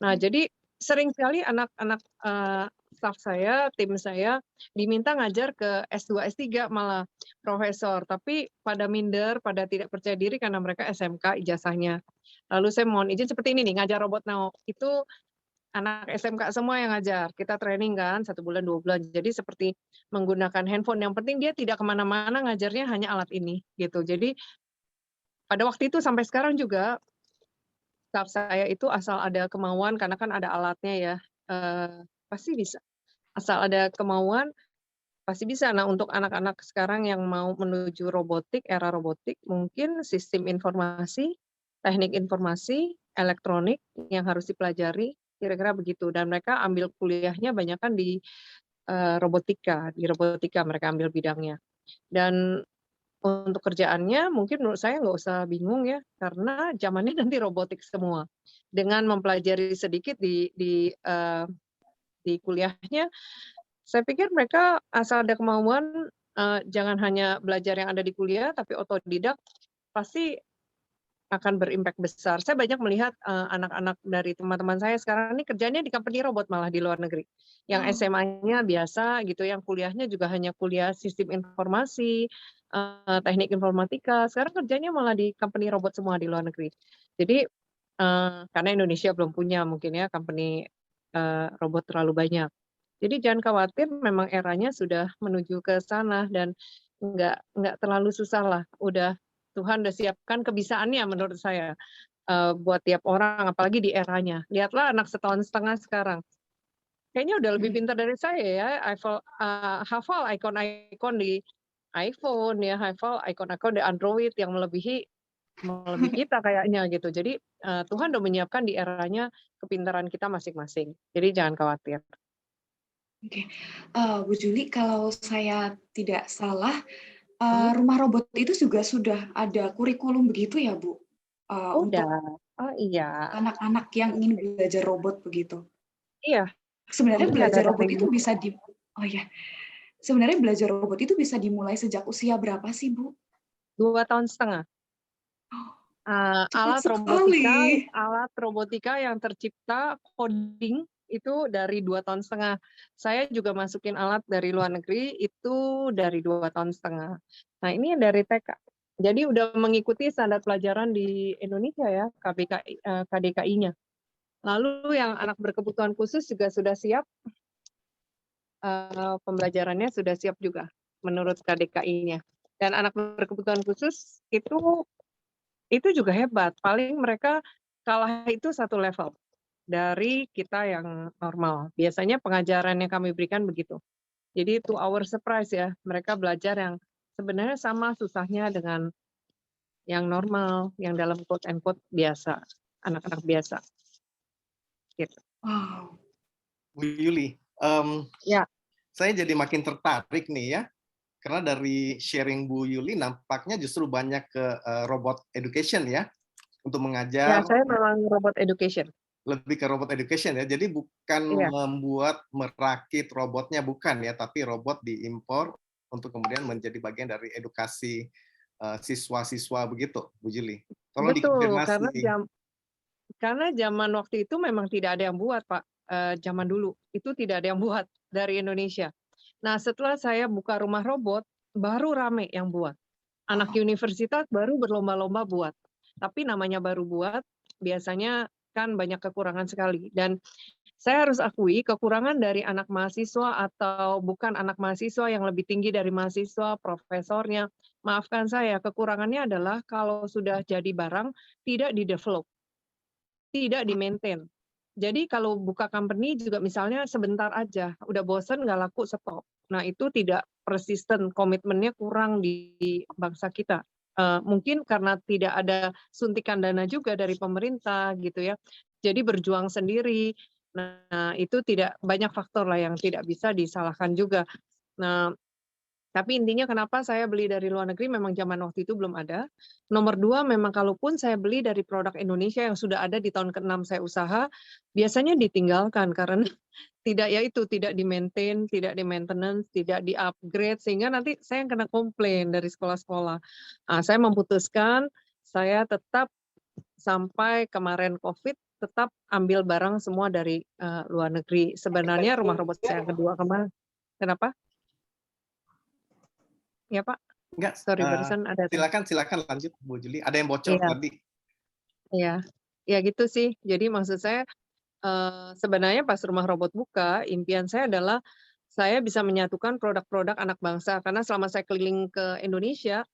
S3: Nah, jadi sering sekali anak-anak staff saya, tim saya diminta ngajar ke S2, S3 malah profesor, tapi pada minder, pada tidak percaya diri karena mereka SMK ijazahnya. Lalu saya mohon izin seperti ini nih, ngajar robot now. Itu anak SMK semua yang ngajar. Kita training kan 1 bulan, 2 bulan. Jadi seperti menggunakan handphone. Yang penting dia tidak kemana-mana, ngajarnya hanya alat ini gitu. Jadi pada waktu itu sampai sekarang juga staff saya itu asal ada kemauan karena kan ada alatnya ya, pasti bisa. Asal ada kemauan pasti bisa. Nah untuk anak-anak sekarang yang mau menuju robotik, era robotik, mungkin sistem informasi, teknik informasi, elektronik yang harus dipelajari, kira-kira begitu. Dan mereka ambil kuliahnya banyak kan di robotika mereka ambil bidangnya. Dan untuk kerjaannya mungkin menurut saya nggak usah bingung ya, karena zamannya nanti robotik semua. Dengan mempelajari sedikit di kuliahnya, saya pikir mereka asal ada kemauan, jangan hanya belajar yang ada di kuliah, tapi otodidak, pasti akan berimpact besar. Saya banyak melihat anak-anak dari teman-teman saya sekarang ini kerjanya di company robot malah di luar negeri. Yang
S1: Oh,
S3: SMA-nya biasa gitu, yang kuliahnya juga hanya kuliah sistem informasi, teknik informatika. Sekarang kerjanya malah di company robot semua di luar negeri. Jadi karena Indonesia belum punya mungkin ya company robot terlalu banyak. Jadi jangan khawatir, memang eranya sudah menuju ke sana dan nggak terlalu susah lah. Tuhan udah siapkan kebisaannya menurut saya buat tiap orang, apalagi di eranya. Lihatlah anak setahun setengah sekarang. Kayaknya udah lebih pintar dari saya ya. Hafal ikon-ikon di iPhone ya, hafal ikon-ikon di Android yang melebihi kita kayaknya gitu. Jadi Tuhan udah menyiapkan di eranya kepintaran kita masing-masing. Jadi jangan khawatir.
S1: oke. Bu Juli, kalau saya tidak salah,
S3: Hmm,
S1: rumah robot itu juga sudah ada kurikulum begitu ya, Bu? Untuk
S3: Udah. Oh iya.
S1: anak-anak yang ingin belajar robot begitu.
S3: Iya,
S1: Sebenarnya
S3: jadi ada
S1: belajar robot
S3: dari
S1: itu bisa oh ya, sebenarnya belajar robot itu bisa dimulai sejak usia berapa sih, Bu?
S3: 2 tahun setengah.
S1: Oh, cepat sekali.
S3: Alat robotika yang tercipta coding itu dari 2 tahun setengah. Saya juga masukin alat dari luar negeri itu dari 2 tahun setengah. Nah ini yang dari TK. Jadi udah mengikuti standar pelajaran di Indonesia ya, KDKI-nya. Lalu yang anak berkebutuhan khusus juga sudah siap, pembelajarannya sudah siap juga menurut KDKI-nya. Dan anak berkebutuhan khusus itu juga hebat. Paling mereka kalah itu 1 level dari kita yang normal. Biasanya pengajaran yang kami berikan begitu. Jadi to our surprise ya, mereka belajar yang sebenarnya sama susahnya dengan yang normal, yang dalam quote and quote biasa, anak-anak biasa. Gitu.
S1: Wow.
S2: Bu Yuli,
S3: Ya,
S2: saya jadi makin tertarik nih ya, karena dari sharing Bu Yuli nampaknya justru banyak ke robot education ya, untuk
S3: ya
S2: mengajar
S3: saya memang robot education.
S2: lebih ke robot education ya. Jadi bukan
S3: Iya,
S2: merakit robotnya, bukan ya, tapi robot diimpor untuk kemudian menjadi bagian dari edukasi siswa-siswa begitu, Bu Yuli. Tolong
S3: betul.
S2: dikonfirmasi.
S3: Karena zaman waktu itu memang tidak ada yang buat, Pak. Zaman dulu itu tidak ada yang buat dari Indonesia. Nah, setelah saya buka rumah robot, baru rame yang buat. Anak universitas baru berlomba-lomba buat. Tapi namanya baru buat, biasanya kan banyak kekurangan sekali. Dan saya harus akui kekurangan dari anak mahasiswa atau bukan anak mahasiswa yang lebih tinggi dari mahasiswa, profesornya. Maafkan saya, kekurangannya adalah kalau sudah jadi barang, tidak di-develop, tidak di-maintain. Jadi kalau buka company juga misalnya sebentar aja, udah bosen nggak laku stop. Nah itu tidak persisten, komitmennya kurang di bangsa kita. Mungkin karena tidak ada suntikan dana juga dari pemerintah gitu ya. Jadi berjuang sendiri. Nah itu tidak banyak faktor lah yang tidak bisa disalahkan juga. Nah tapi intinya kenapa saya beli dari luar negeri memang zaman waktu itu belum ada. Nomor 2 memang kalaupun saya beli dari produk Indonesia yang sudah ada di tahun ke-6 saya usaha, biasanya ditinggalkan karena tidak di-maintain, tidak di-maintenance, tidak di-upgrade, sehingga nanti saya yang kena komplain dari sekolah-sekolah. Saya memutuskan, saya tetap sampai kemarin COVID, tetap ambil barang semua dari luar negeri. Sebenarnya rumah robot saya yang kedua kemarin. Kenapa? Ya Pak,
S2: Enggak,
S3: sorry barusan ada.
S2: silakan lanjut Bu Juli. Ada yang bocor
S3: Iya,
S2: tadi.
S3: iya. Ya gitu sih. Jadi maksud saya sebenarnya pas rumah robot buka, impian saya adalah saya bisa menyatukan produk-produk anak bangsa. Karena selama saya keliling ke Indonesia,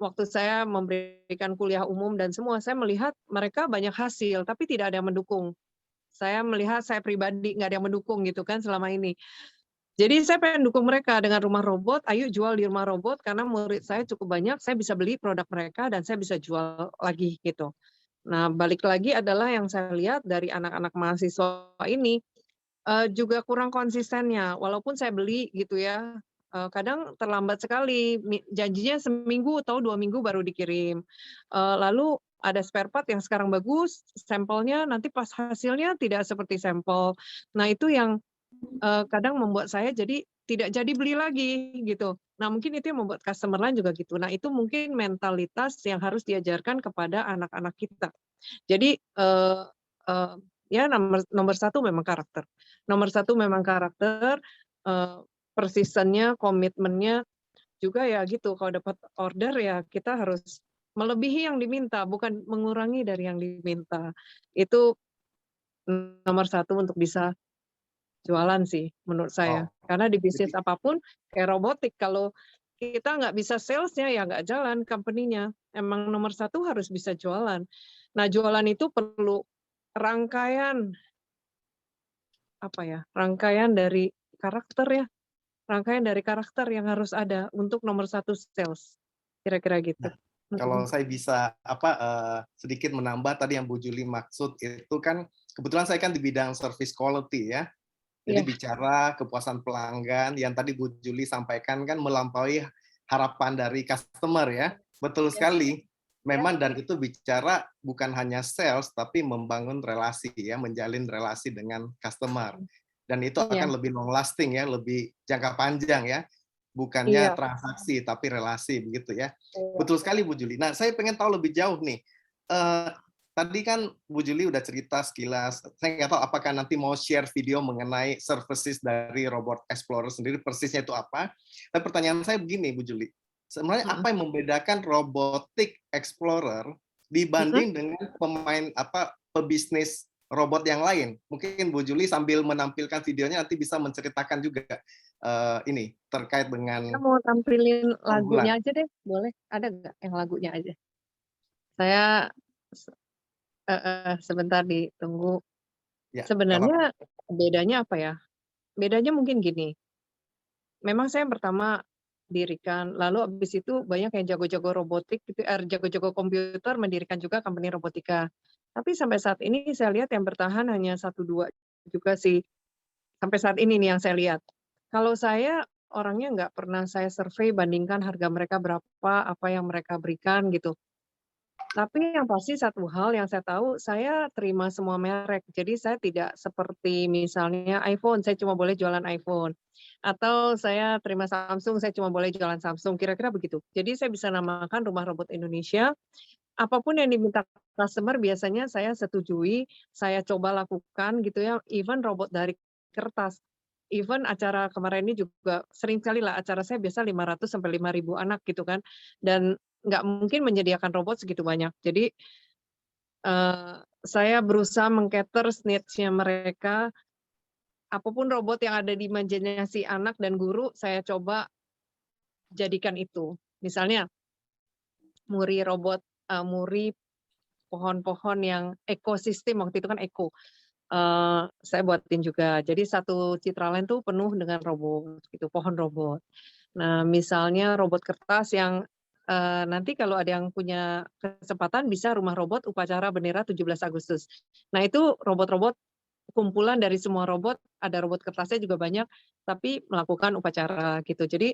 S3: waktu saya memberikan kuliah umum dan semua, saya melihat mereka banyak hasil, tapi tidak ada yang mendukung. Saya melihat saya pribadi nggak ada yang mendukung gitu kan selama ini. Jadi saya pengen dukung mereka dengan rumah robot, ayo jual di rumah robot karena murid saya cukup banyak, saya bisa beli produk mereka dan saya bisa jual lagi gitu. Nah, balik lagi adalah yang saya lihat dari anak-anak mahasiswa ini juga kurang konsistennya. Walaupun saya beli gitu ya, kadang terlambat sekali. Janjinya seminggu atau 2 minggu baru dikirim. Lalu ada spare part yang sekarang bagus, sampelnya nanti pas hasilnya tidak seperti sampel. Nah, itu yang kadang membuat saya jadi tidak jadi beli lagi gitu. Nah, mungkin itu yang membuat customer lain juga gitu. Nah, itu mungkin mentalitas yang harus diajarkan kepada anak-anak kita. Jadi, ya nomor satu memang karakter. Nomor satu memang karakter, persistence-nya, komitmennya, juga ya gitu, kalau dapat order ya kita harus melebihi yang diminta, bukan mengurangi dari yang diminta. Itu nomor satu untuk bisa jualan sih menurut saya.
S2: Oh,
S3: Karena di bisnis
S2: jadi
S3: apapun kayak robotik, kalau kita nggak bisa sales-nya ya nggak jalan company-nya. Emang nomor satu harus bisa jualan. Nah, jualan itu perlu rangkaian rangkaian dari karakter ya, rangkaian dari karakter yang harus ada untuk nomor satu sales. Kira-kira gitu.
S2: kalau saya bisa sedikit menambah tadi yang Bu Juli maksud itu kan kebetulan saya kan di bidang service quality ya. Jadi bicara kepuasan pelanggan yang tadi Bu Juli sampaikan kan melampaui harapan dari customer ya. Betul sekali. Memang dan itu bicara bukan hanya sales tapi membangun relasi ya, menjalin relasi dengan customer. Dan itu akan lebih long lasting ya, lebih jangka panjang ya. Bukannya transaksi tapi relasi begitu ya. Betul sekali Bu Juli. Nah, saya pengen tahu lebih jauh nih. Tadi kan Bu Juli udah cerita sekilas. Saya nggak tahu apakah nanti mau share video mengenai services dari Robot Explorer sendiri, persisnya itu apa. Tapi pertanyaan saya begini, Bu Juli. Sebenarnya apa yang membedakan Robotic Explorer dibanding dengan pebisnis robot yang lain? Mungkin Bu Juli sambil menampilkan videonya nanti bisa menceritakan juga ini terkait dengan.
S3: Kita mau tampilin lagunya aja deh, boleh? Ada nggak yang lagunya aja? Saya sebentar ditunggu.
S2: Ya,
S3: sebenarnya bedanya apa ya? Bedanya mungkin gini. Memang saya yang pertama dirikan, lalu habis itu banyak yang jago-jago robotik, jago-jago komputer mendirikan juga company robotika. Tapi sampai saat ini saya lihat yang bertahan hanya 1-2 juga sih. Sampai saat ini nih yang saya lihat. Kalau saya orangnya nggak pernah saya survei bandingkan harga mereka berapa, apa yang mereka berikan gitu. Tapi yang pasti satu hal yang saya tahu, saya terima semua merek. Jadi saya tidak seperti misalnya iPhone, saya cuma boleh jualan iPhone. Atau saya terima Samsung, saya cuma boleh jualan Samsung, kira-kira begitu. Jadi saya bisa namakan Rumah Robot Indonesia, apapun yang diminta customer biasanya saya setujui, saya coba lakukan gitu ya, even robot dari kertas. Even acara kemarin ini juga sering sekali lah acara saya biasa 500 sampai 5.000 anak gitu kan. Dan nggak mungkin menyediakan robot segitu banyak. Jadi saya berusaha meng-cater needs-nya mereka. Apapun robot yang ada di imajinasi anak dan guru, saya coba jadikan itu. Misalnya Muri robot, Muri pohon-pohon yang ekosistem, waktu itu kan eko. Saya buatin juga. Jadi satu Citraland tuh penuh dengan robot, gitu, pohon robot. Nah, misalnya robot kertas yang nanti kalau ada yang punya kesempatan bisa rumah robot upacara bendera 17 Agustus. Nah, itu robot-robot kumpulan dari semua robot, ada robot kertasnya juga banyak, tapi melakukan upacara gitu. Jadi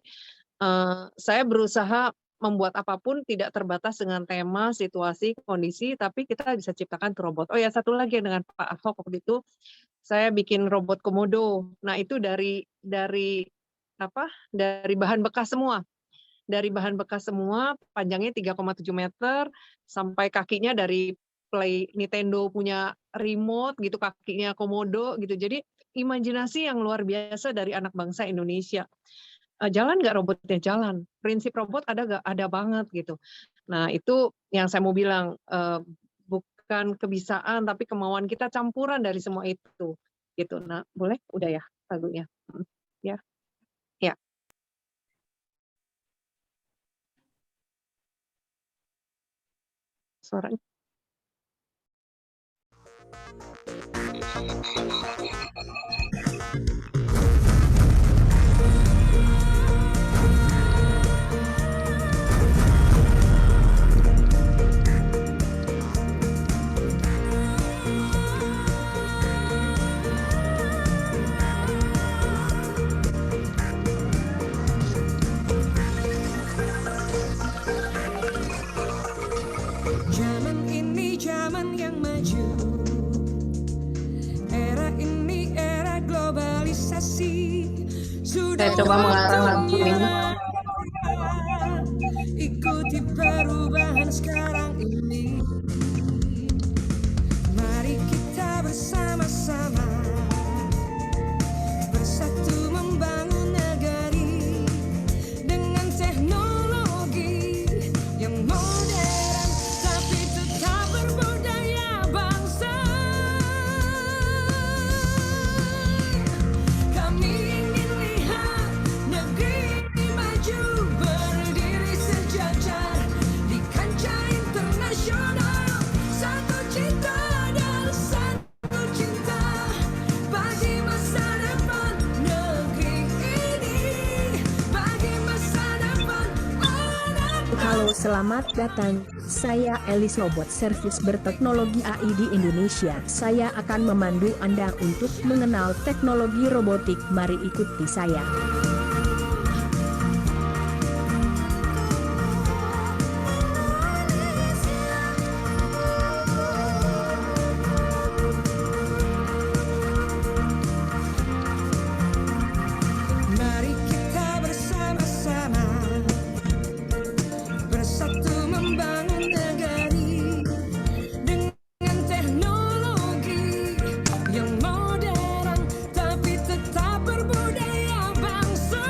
S3: saya berusaha membuat apapun tidak terbatas dengan tema, situasi, kondisi, tapi kita bisa ciptakan tuh robot. Oh ya, satu lagi dengan Pak Ahok waktu itu, saya bikin robot komodo. Nah, itu dari bahan bekas semua. Dari bahan bekas semua, panjangnya 3,7 meter, sampai kakinya dari Play Nintendo punya remote gitu, kakinya komodo gitu. Jadi imajinasi yang luar biasa dari anak bangsa Indonesia. Jalan nggak robotnya? Jalan. Prinsip robot ada nggak? Ada banget gitu. Nah, itu yang saya mau bilang, bukan kebisaan tapi kemauan kita campuran dari semua itu gitu. Nah, boleh? Udah ya lagunya? Ya. Ya. Suaranya.
S5: Zaman ini zaman yang maju, era ini era globalisasi.
S3: Saya coba mengarang lagu ini.
S5: perubahan sekarang ini. Mari kita bersama-sama bersatu membangun negeri dengan teknologi yang modern tapi tetap berbudaya bangsa. Kami ingin lihat negeri ini maju, berdiri sejajar di kancah internasional. Satu cinta dan satu cinta bagi masa depan negeri ini, bagi masa depan anak.
S6: Halo, selamat datang. Saya Elis Robot Service berteknologi AI di Indonesia. Saya akan memandu Anda untuk mengenal teknologi robotik. Mari ikuti saya.
S5: Mari kita bersama-sama bersatu membangun negeri dengan teknologi yang modern tapi tetap berbudaya bangsa.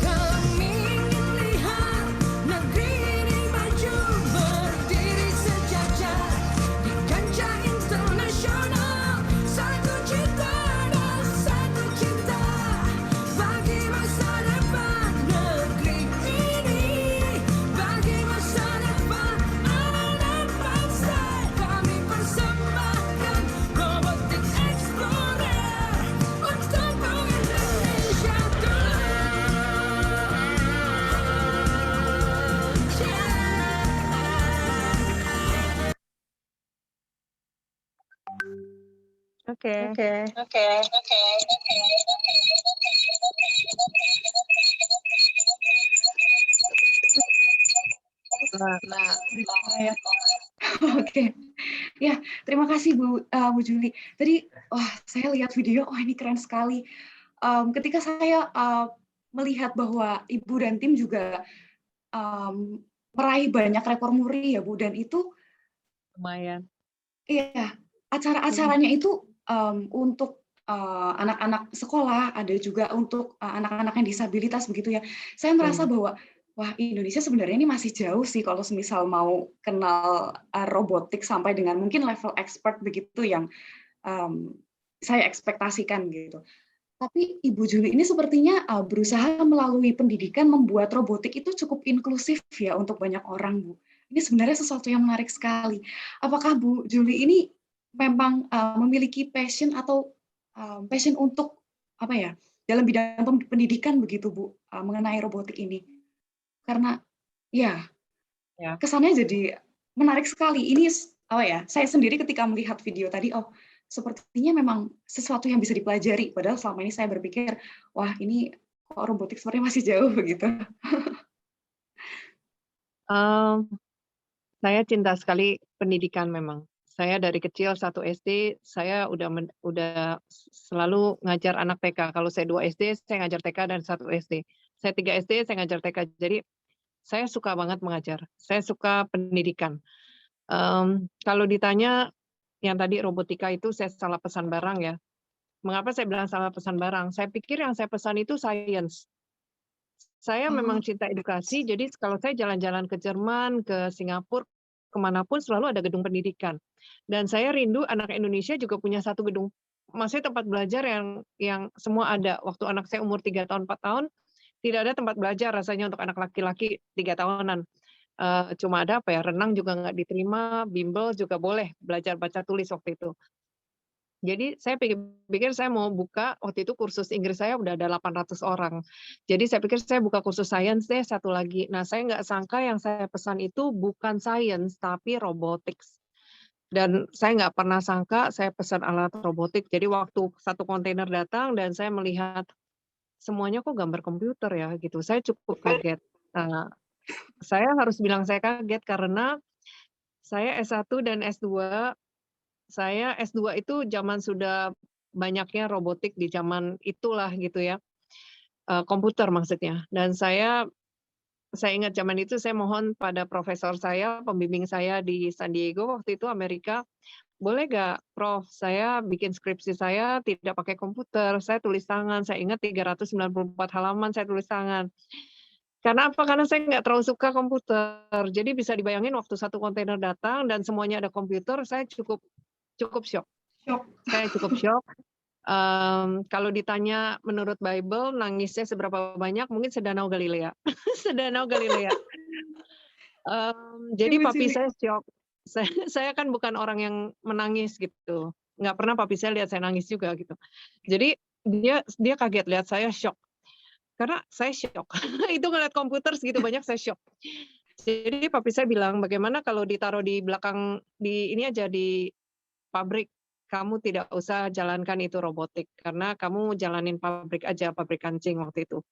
S5: Kami ingin lihat negeri ini maju, berdiri sejajar di kancah internasional. Satu cinta dan satu cinta bagi masa depan negeri ini, bagi masa depan anak bangsa. Kami persembahkan Robotic Explorer untuk Indonesia
S3: Oke. Nah,
S1: Ya. Oke, ya terima kasih Bu Juli. Tadi saya lihat video, ini keren sekali. Ketika saya melihat bahwa Ibu dan tim juga meraih banyak rekor muri ya Bu, dan itu
S3: lumayan.
S1: iya acara-acaranya itu untuk anak-anak sekolah, ada juga untuk anak-anak yang disabilitas begitu ya. Saya merasa bahwa wah, Indonesia sebenarnya ini masih jauh sih kalau semisal mau kenal robotik sampai dengan mungkin level expert begitu yang saya ekspektasikan gitu. Tapi Ibu Juli ini sepertinya berusaha melalui pendidikan membuat robotik itu cukup inklusif ya untuk banyak orang, Bu. Ini sebenarnya sesuatu yang menarik sekali. Apakah Bu Juli ini memang memiliki passion atau passion untuk apa ya dalam bidang pendidikan begitu Bu mengenai robotik ini? Karena ya kesannya jadi menarik sekali. Ini apa ya? Saya sendiri ketika melihat video tadi, sepertinya memang sesuatu yang bisa dipelajari. Padahal selama ini saya berpikir, wah ini kok robotik sepertinya masih jauh begitu.
S3: Saya cinta sekali pendidikan memang. Saya dari kecil 1 SD, saya udah selalu ngajar anak TK. Kalau saya 2 SD, saya ngajar TK dan 1 SD. Saya 3 SD, saya ngajar TK. Jadi saya suka banget mengajar. Saya suka pendidikan. Kalau ditanya yang tadi robotika itu saya salah pesan barang ya. Mengapa saya bilang salah pesan barang? Saya pikir yang saya pesan itu science. Saya memang cinta edukasi, jadi kalau saya jalan-jalan ke Jerman, ke Singapura, kemanapun selalu ada gedung pendidikan. Dan saya rindu anak Indonesia juga punya satu gedung, maksudnya tempat belajar yang semua ada. Waktu anak saya umur 3 tahun, 4 tahun, tidak ada tempat belajar rasanya untuk anak laki-laki 3 tahunan. Cuma ada renang juga nggak diterima, bimbel juga boleh belajar baca tulis waktu itu. Jadi saya pikir saya mau buka, waktu itu kursus Inggris saya udah ada 800 orang. Jadi saya pikir saya buka kursus sains deh satu lagi. Nah saya nggak sangka yang saya pesan itu bukan sains tapi robotics. Dan saya nggak pernah sangka saya pesan alat robotik. Jadi waktu satu kontainer datang dan saya melihat semuanya kok gambar komputer ya gitu. Saya cukup kaget. Saya harus bilang saya kaget karena saya S1 dan S2. Saya S2 itu zaman sudah banyaknya robotik di zaman itulah gitu ya. komputer maksudnya. Dan saya ingat zaman itu saya mohon pada profesor saya, pembimbing saya di San Diego waktu itu Amerika, boleh nggak Prof, saya bikin skripsi saya tidak pakai komputer, saya tulis tangan, saya ingat 394 halaman saya tulis tangan. Karena apa? Karena saya nggak terlalu suka komputer. Jadi bisa dibayangin waktu satu kontainer datang dan semuanya ada komputer, saya cukup shock.
S1: Shock.
S3: Saya cukup shock. Kalau ditanya menurut Bible nangisnya seberapa banyak, mungkin sedanau Galilea. Sedanau Galilea. Jadi
S1: Ibu
S3: papi
S1: Cili.
S3: saya shock. Saya kan bukan orang yang menangis gitu. Nggak pernah papi saya lihat saya nangis juga gitu. Jadi dia kaget lihat saya shock. Karena saya shock. Itu ngeliat komputer segitu banyak saya shock. Jadi papi saya bilang, bagaimana kalau ditaruh di belakang di ini aja di pabrik, kamu tidak usah jalankan itu robotik karena kamu jalanin pabrik aja, pabrik kancing waktu itu.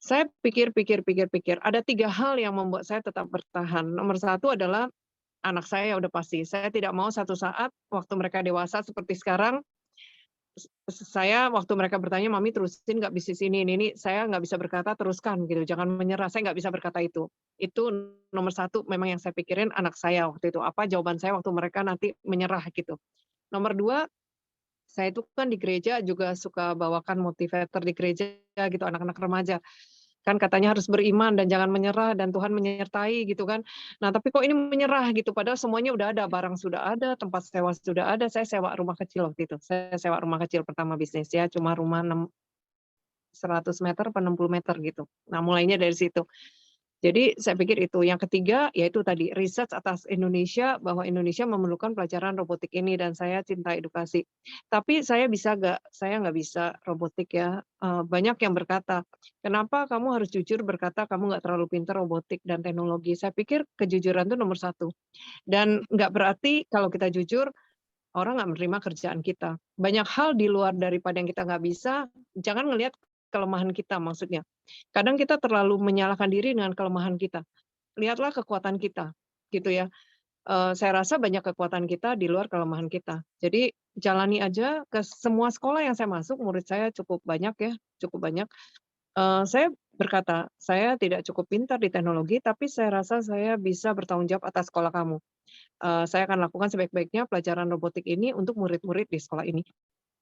S3: Saya pikir, ada 3 hal yang membuat saya tetap bertahan. Nomor 1 adalah anak saya udah pasti. Saya tidak mau satu saat waktu mereka dewasa seperti sekarang, saya waktu mereka bertanya, "Mami terusin nggak bisnis ini?" Saya nggak bisa berkata, "Teruskan," gitu, "jangan menyerah." Saya nggak bisa berkata itu. Itu nomor 1 memang yang saya pikirin anak saya waktu itu. Apa jawaban saya waktu mereka nanti menyerah gitu. Nomor 2, saya itu kan di gereja juga suka bawakan motivator di gereja gitu, anak-anak remaja. Kan katanya harus beriman dan jangan menyerah dan Tuhan menyertai gitu kan. Nah, tapi kok ini menyerah gitu, padahal semuanya udah ada, barang sudah ada, tempat sewa sudah ada. Saya sewa rumah kecil waktu itu. Saya sewa rumah kecil pertama bisnis ya, cuma rumah 100 meter apa 60 meter gitu. Nah, mulainya dari situ. Jadi saya pikir itu. Yang ketiga, yaitu tadi riset atas Indonesia, bahwa Indonesia memerlukan pelajaran robotik ini dan saya cinta edukasi. Tapi saya nggak bisa robotik ya. Banyak yang berkata, kenapa kamu harus jujur berkata kamu nggak terlalu pintar robotik dan teknologi. Saya pikir kejujuran itu nomor 1. Dan nggak berarti kalau kita jujur, orang nggak menerima kerjaan kita. Banyak hal di luar daripada yang kita nggak bisa, jangan ngelihat kelemahan kita maksudnya. Kadang kita terlalu menyalahkan diri dengan kelemahan kita. Lihatlah kekuatan kita, gitu ya. Saya rasa banyak kekuatan kita di luar kelemahan kita. Jadi jalani aja ke semua sekolah yang saya masuk, murid saya cukup banyak ya, cukup banyak. Saya berkata, saya tidak cukup pintar di teknologi, tapi saya rasa saya bisa bertanggung jawab atas sekolah kamu. Saya akan lakukan sebaik-baiknya pelajaran robotik ini untuk murid-murid di sekolah ini.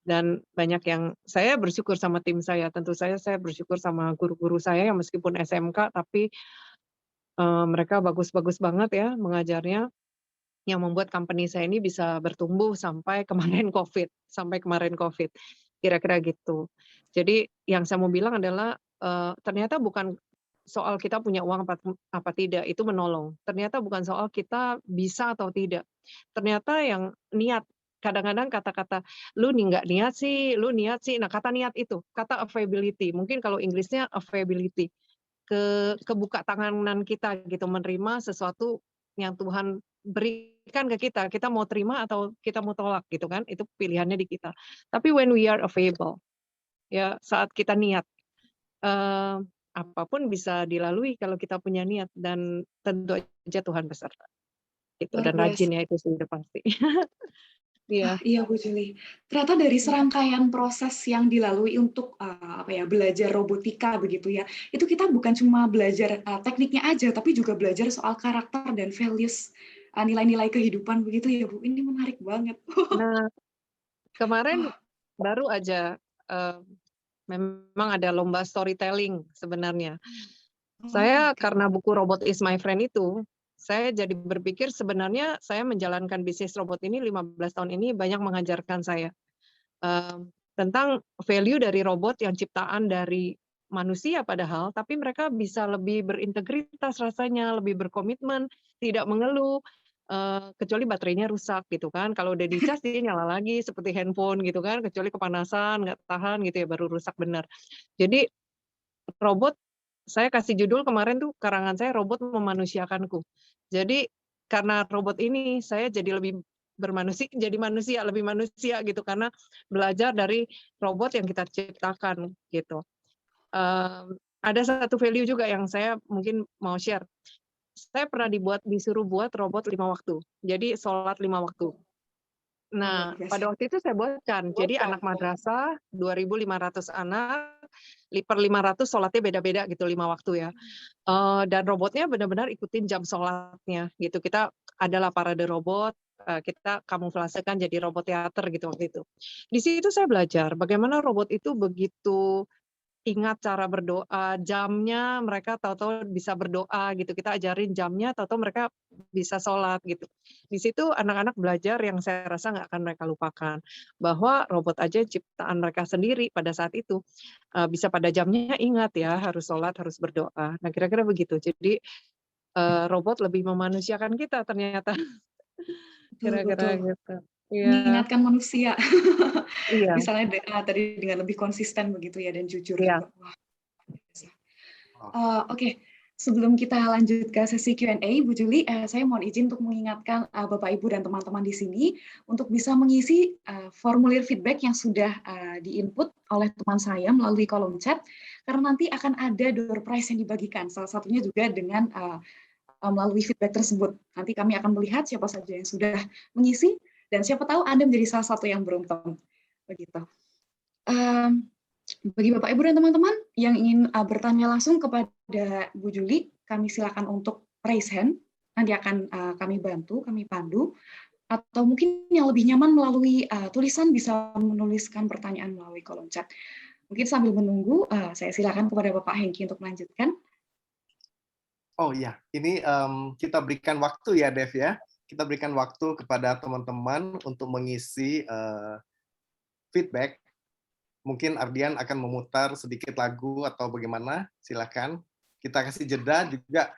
S3: Dan banyak yang saya bersyukur sama tim saya, tentu saya bersyukur sama guru-guru saya yang meskipun SMK tapi mereka bagus-bagus banget ya mengajarnya, yang membuat company saya ini bisa bertumbuh sampai kemarin COVID, kira-kira gitu. Jadi yang saya mau bilang adalah ternyata bukan soal kita punya uang apa tidak, itu menolong. Ternyata bukan soal kita bisa atau tidak. Ternyata yang niat. Kadang-kadang kata-kata, lu nggak niat sih, lu niat sih. Nah, kata niat itu, kata availability. Mungkin kalau Inggrisnya availability. Kebuka tanganan kita gitu, menerima sesuatu yang Tuhan berikan ke kita. Kita mau terima atau kita mau tolak gitu kan. Itu pilihannya di kita. Tapi when we are available, ya saat kita niat, apapun bisa dilalui kalau kita punya niat dan tentu aja Tuhan beserta. Gitu,
S1: Luar
S3: dan
S1: biasa.
S3: rajin ya itu sudah pasti. Iya.
S1: Iya Bu Juli. Ternyata dari serangkaian proses yang dilalui untuk belajar robotika begitu ya, itu kita bukan cuma belajar tekniknya aja, tapi juga belajar soal karakter dan values, nilai-nilai kehidupan begitu ya Bu. Ini menarik banget.
S3: Nah, kemarin baru aja memang ada lomba storytelling sebenarnya. Saya karena buku Robot is My Friend itu, saya jadi berpikir sebenarnya saya menjalankan bisnis robot ini 15 tahun ini banyak mengajarkan saya tentang value dari robot yang ciptaan dari manusia padahal, tapi mereka bisa lebih berintegritas rasanya, lebih berkomitmen, tidak mengeluh, kecuali baterainya rusak gitu kan. Kalau udah dicas dia nyala lagi seperti handphone gitu kan, kecuali kepanasan, nggak tahan gitu ya, baru rusak benar. Jadi robot, saya kasih judul kemarin tuh karangan saya Robot Memanusiakanku. Jadi karena robot ini saya jadi lebih lebih manusia gitu karena belajar dari robot yang kita ciptakan gitu. Ada satu value juga yang saya mungkin mau share. Saya pernah disuruh buat robot 5 waktu. Jadi sholat 5 waktu. Nah, pada waktu itu saya buatkan. Jadi anak madrasah 2.500 anak per 500 sholatnya beda-beda gitu 5 waktu ya. Dan robotnya benar-benar ikutin jam sholatnya gitu. Kita adalah parade robot, kita kamuflasekan jadi robot teater gitu waktu itu. Di situ saya belajar bagaimana robot itu begitu ingat cara berdoa, jamnya mereka tahu-tahu bisa berdoa gitu. Kita ajarin jamnya, tahu-tahu mereka bisa sholat gitu. Di situ anak-anak belajar yang saya rasa nggak akan mereka lupakan. Bahwa robot aja ciptaan mereka sendiri pada saat itu. Bisa pada jamnya ingat ya, harus sholat, harus berdoa. Nah kira-kira begitu. Jadi robot lebih memanusiakan kita ternyata. Kira-kira
S1: Betul.
S3: gitu. Iya.
S1: Mengingatkan manusia.
S3: Iya.
S1: Misalnya tadi dengan lebih konsisten begitu ya dan jujur
S3: Iya.
S1: juga. Wah, biasa. Oke, sebelum kita lanjut ke sesi Q&A, Bu Juli, saya mohon izin untuk mengingatkan Bapak Ibu dan teman-teman di sini untuk bisa mengisi formulir feedback yang sudah di-input oleh teman saya melalui kolom chat, karena nanti akan ada door prize yang dibagikan. Salah satunya juga dengan melalui feedback tersebut. Nanti kami akan melihat siapa saja yang sudah mengisi dan siapa tahu Anda menjadi salah satu yang beruntung. Begitu. Bagi Bapak Ibu dan teman-teman yang ingin bertanya langsung kepada Bu Juli, kami silakan untuk raise hand. Nanti akan kami bantu, kami pandu. Atau mungkin yang lebih nyaman melalui tulisan bisa menuliskan pertanyaan melalui kolom chat. Mungkin sambil menunggu, saya silakan kepada Bapak Hengki untuk melanjutkan.
S2: Oh iya, ini kita berikan waktu ya, Dev ya. Kita berikan waktu kepada teman-teman untuk mengisi feedback. Mungkin Ardian akan memutar sedikit lagu atau bagaimana, silakan. Kita kasih jeda juga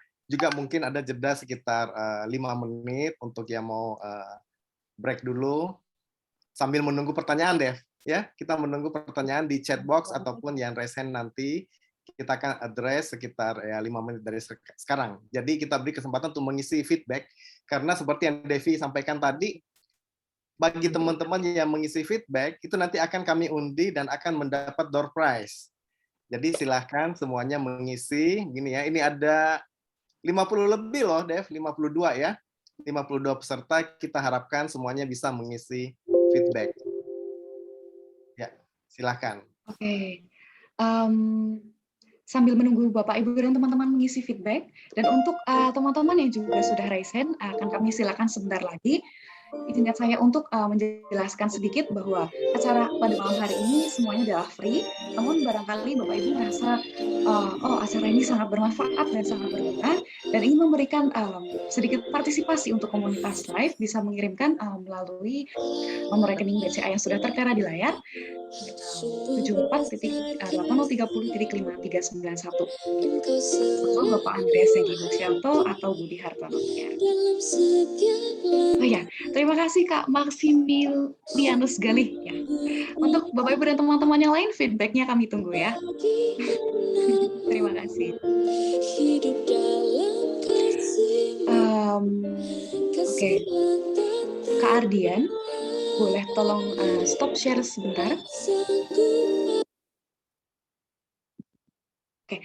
S2: mungkin ada jeda sekitar 5 menit untuk yang mau break dulu sambil menunggu pertanyaan, Dev. Ya, kita menunggu pertanyaan di chat box ataupun yang raise hand nanti. Kita akan address sekitar 5 menit dari sekarang. Jadi kita beri kesempatan untuk mengisi feedback, karena seperti yang Devi sampaikan tadi, bagi teman-teman yang mengisi feedback, itu nanti akan kami undi dan akan mendapat door prize. Jadi silahkan semuanya mengisi. Gini ya, ini ada 50 lebih loh, Dev, 52 ya. 52 peserta, kita harapkan semuanya bisa mengisi feedback. Ya, silahkan.
S1: Oke. Sambil menunggu Bapak, Ibu, dan teman-teman mengisi feedback, dan untuk teman-teman yang juga sudah raise hand, akan kami silakan sebentar lagi. Izinkan saya untuk menjelaskan sedikit bahwa acara pada malam hari ini semuanya adalah free, namun barangkali Bapak Ibu merasa, acara ini sangat bermanfaat dan sangat berguna, dan ingin memberikan sedikit partisipasi untuk komunitas live, bisa mengirimkan melalui nomor rekening BCA yang sudah tertera di layar, 74.8030.5391. Atau Bapak Andreas Segi Gusyanto atau Budi Hartono. Oh ya, terima kasih Kak Maximilianus Galih ya. Untuk Bapak Ibu dan teman-teman yang lain, feedback-nya kami tunggu ya. Terima kasih. Oke. Kak Ardian, boleh tolong stop share sebentar. Oke.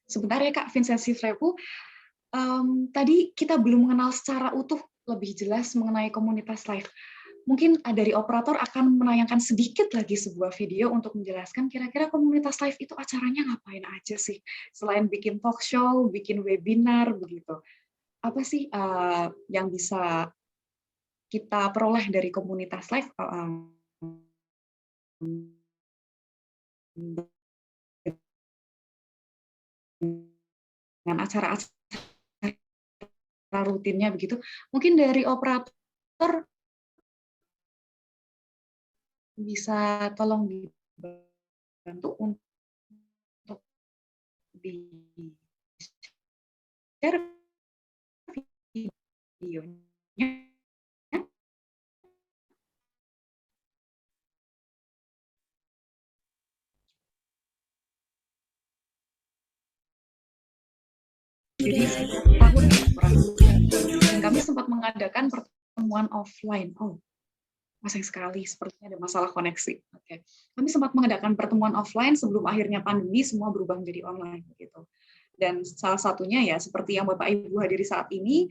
S1: Sebentar ya Kak Vincent Sifrepu. Tadi kita belum mengenal secara utuh lebih jelas mengenai komunitas live. Mungkin dari operator akan menayangkan sedikit lagi sebuah video untuk menjelaskan kira-kira komunitas live itu acaranya ngapain aja sih? Selain bikin talk show, bikin webinar, begitu. Apa sih yang bisa kita peroleh dari komunitas live? Dengan acara-acara rutinnya begitu. Mungkin dari operator bisa tolong dibantu untuk di-share videonya. Jadi tahun dan kami sempat mengadakan pertemuan offline. Sayang sekali, sepertinya ada masalah koneksi. Oke. Kami sempat mengadakan pertemuan offline sebelum akhirnya pandemi semua berubah menjadi online gitu. Dan salah satunya ya seperti yang Bapak Ibu hadiri saat ini,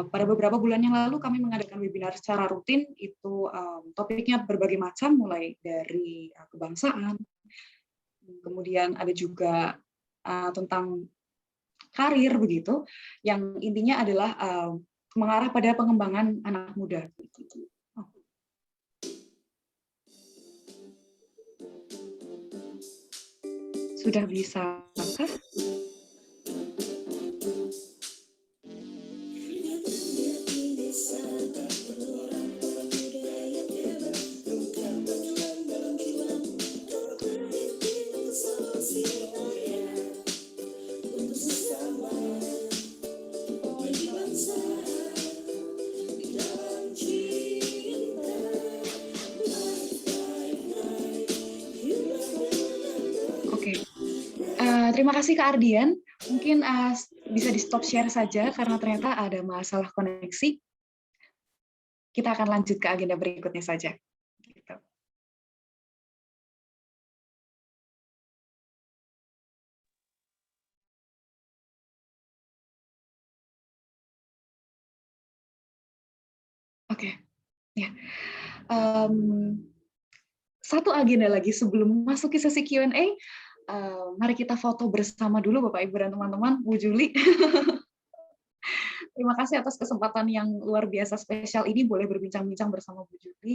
S1: pada beberapa bulan yang lalu kami mengadakan webinar secara rutin, itu topiknya berbagai macam, mulai dari kebangsaan, kemudian ada juga tentang karir begitu, yang intinya adalah mengarah pada pengembangan anak muda. Sudah bisa kah? Oke. Terima kasih Kak Ardian. Mungkin bisa di stop share saja karena ternyata ada masalah koneksi. Kita akan lanjut ke agenda berikutnya saja. Gitu. Oke. Ya. Satu agenda lagi sebelum memasuki sesi Q&A, mari kita foto bersama dulu Bapak Ibu dan teman-teman. Bu Juli, terima kasih atas kesempatan yang luar biasa spesial ini, boleh berbincang-bincang bersama Bu Juli.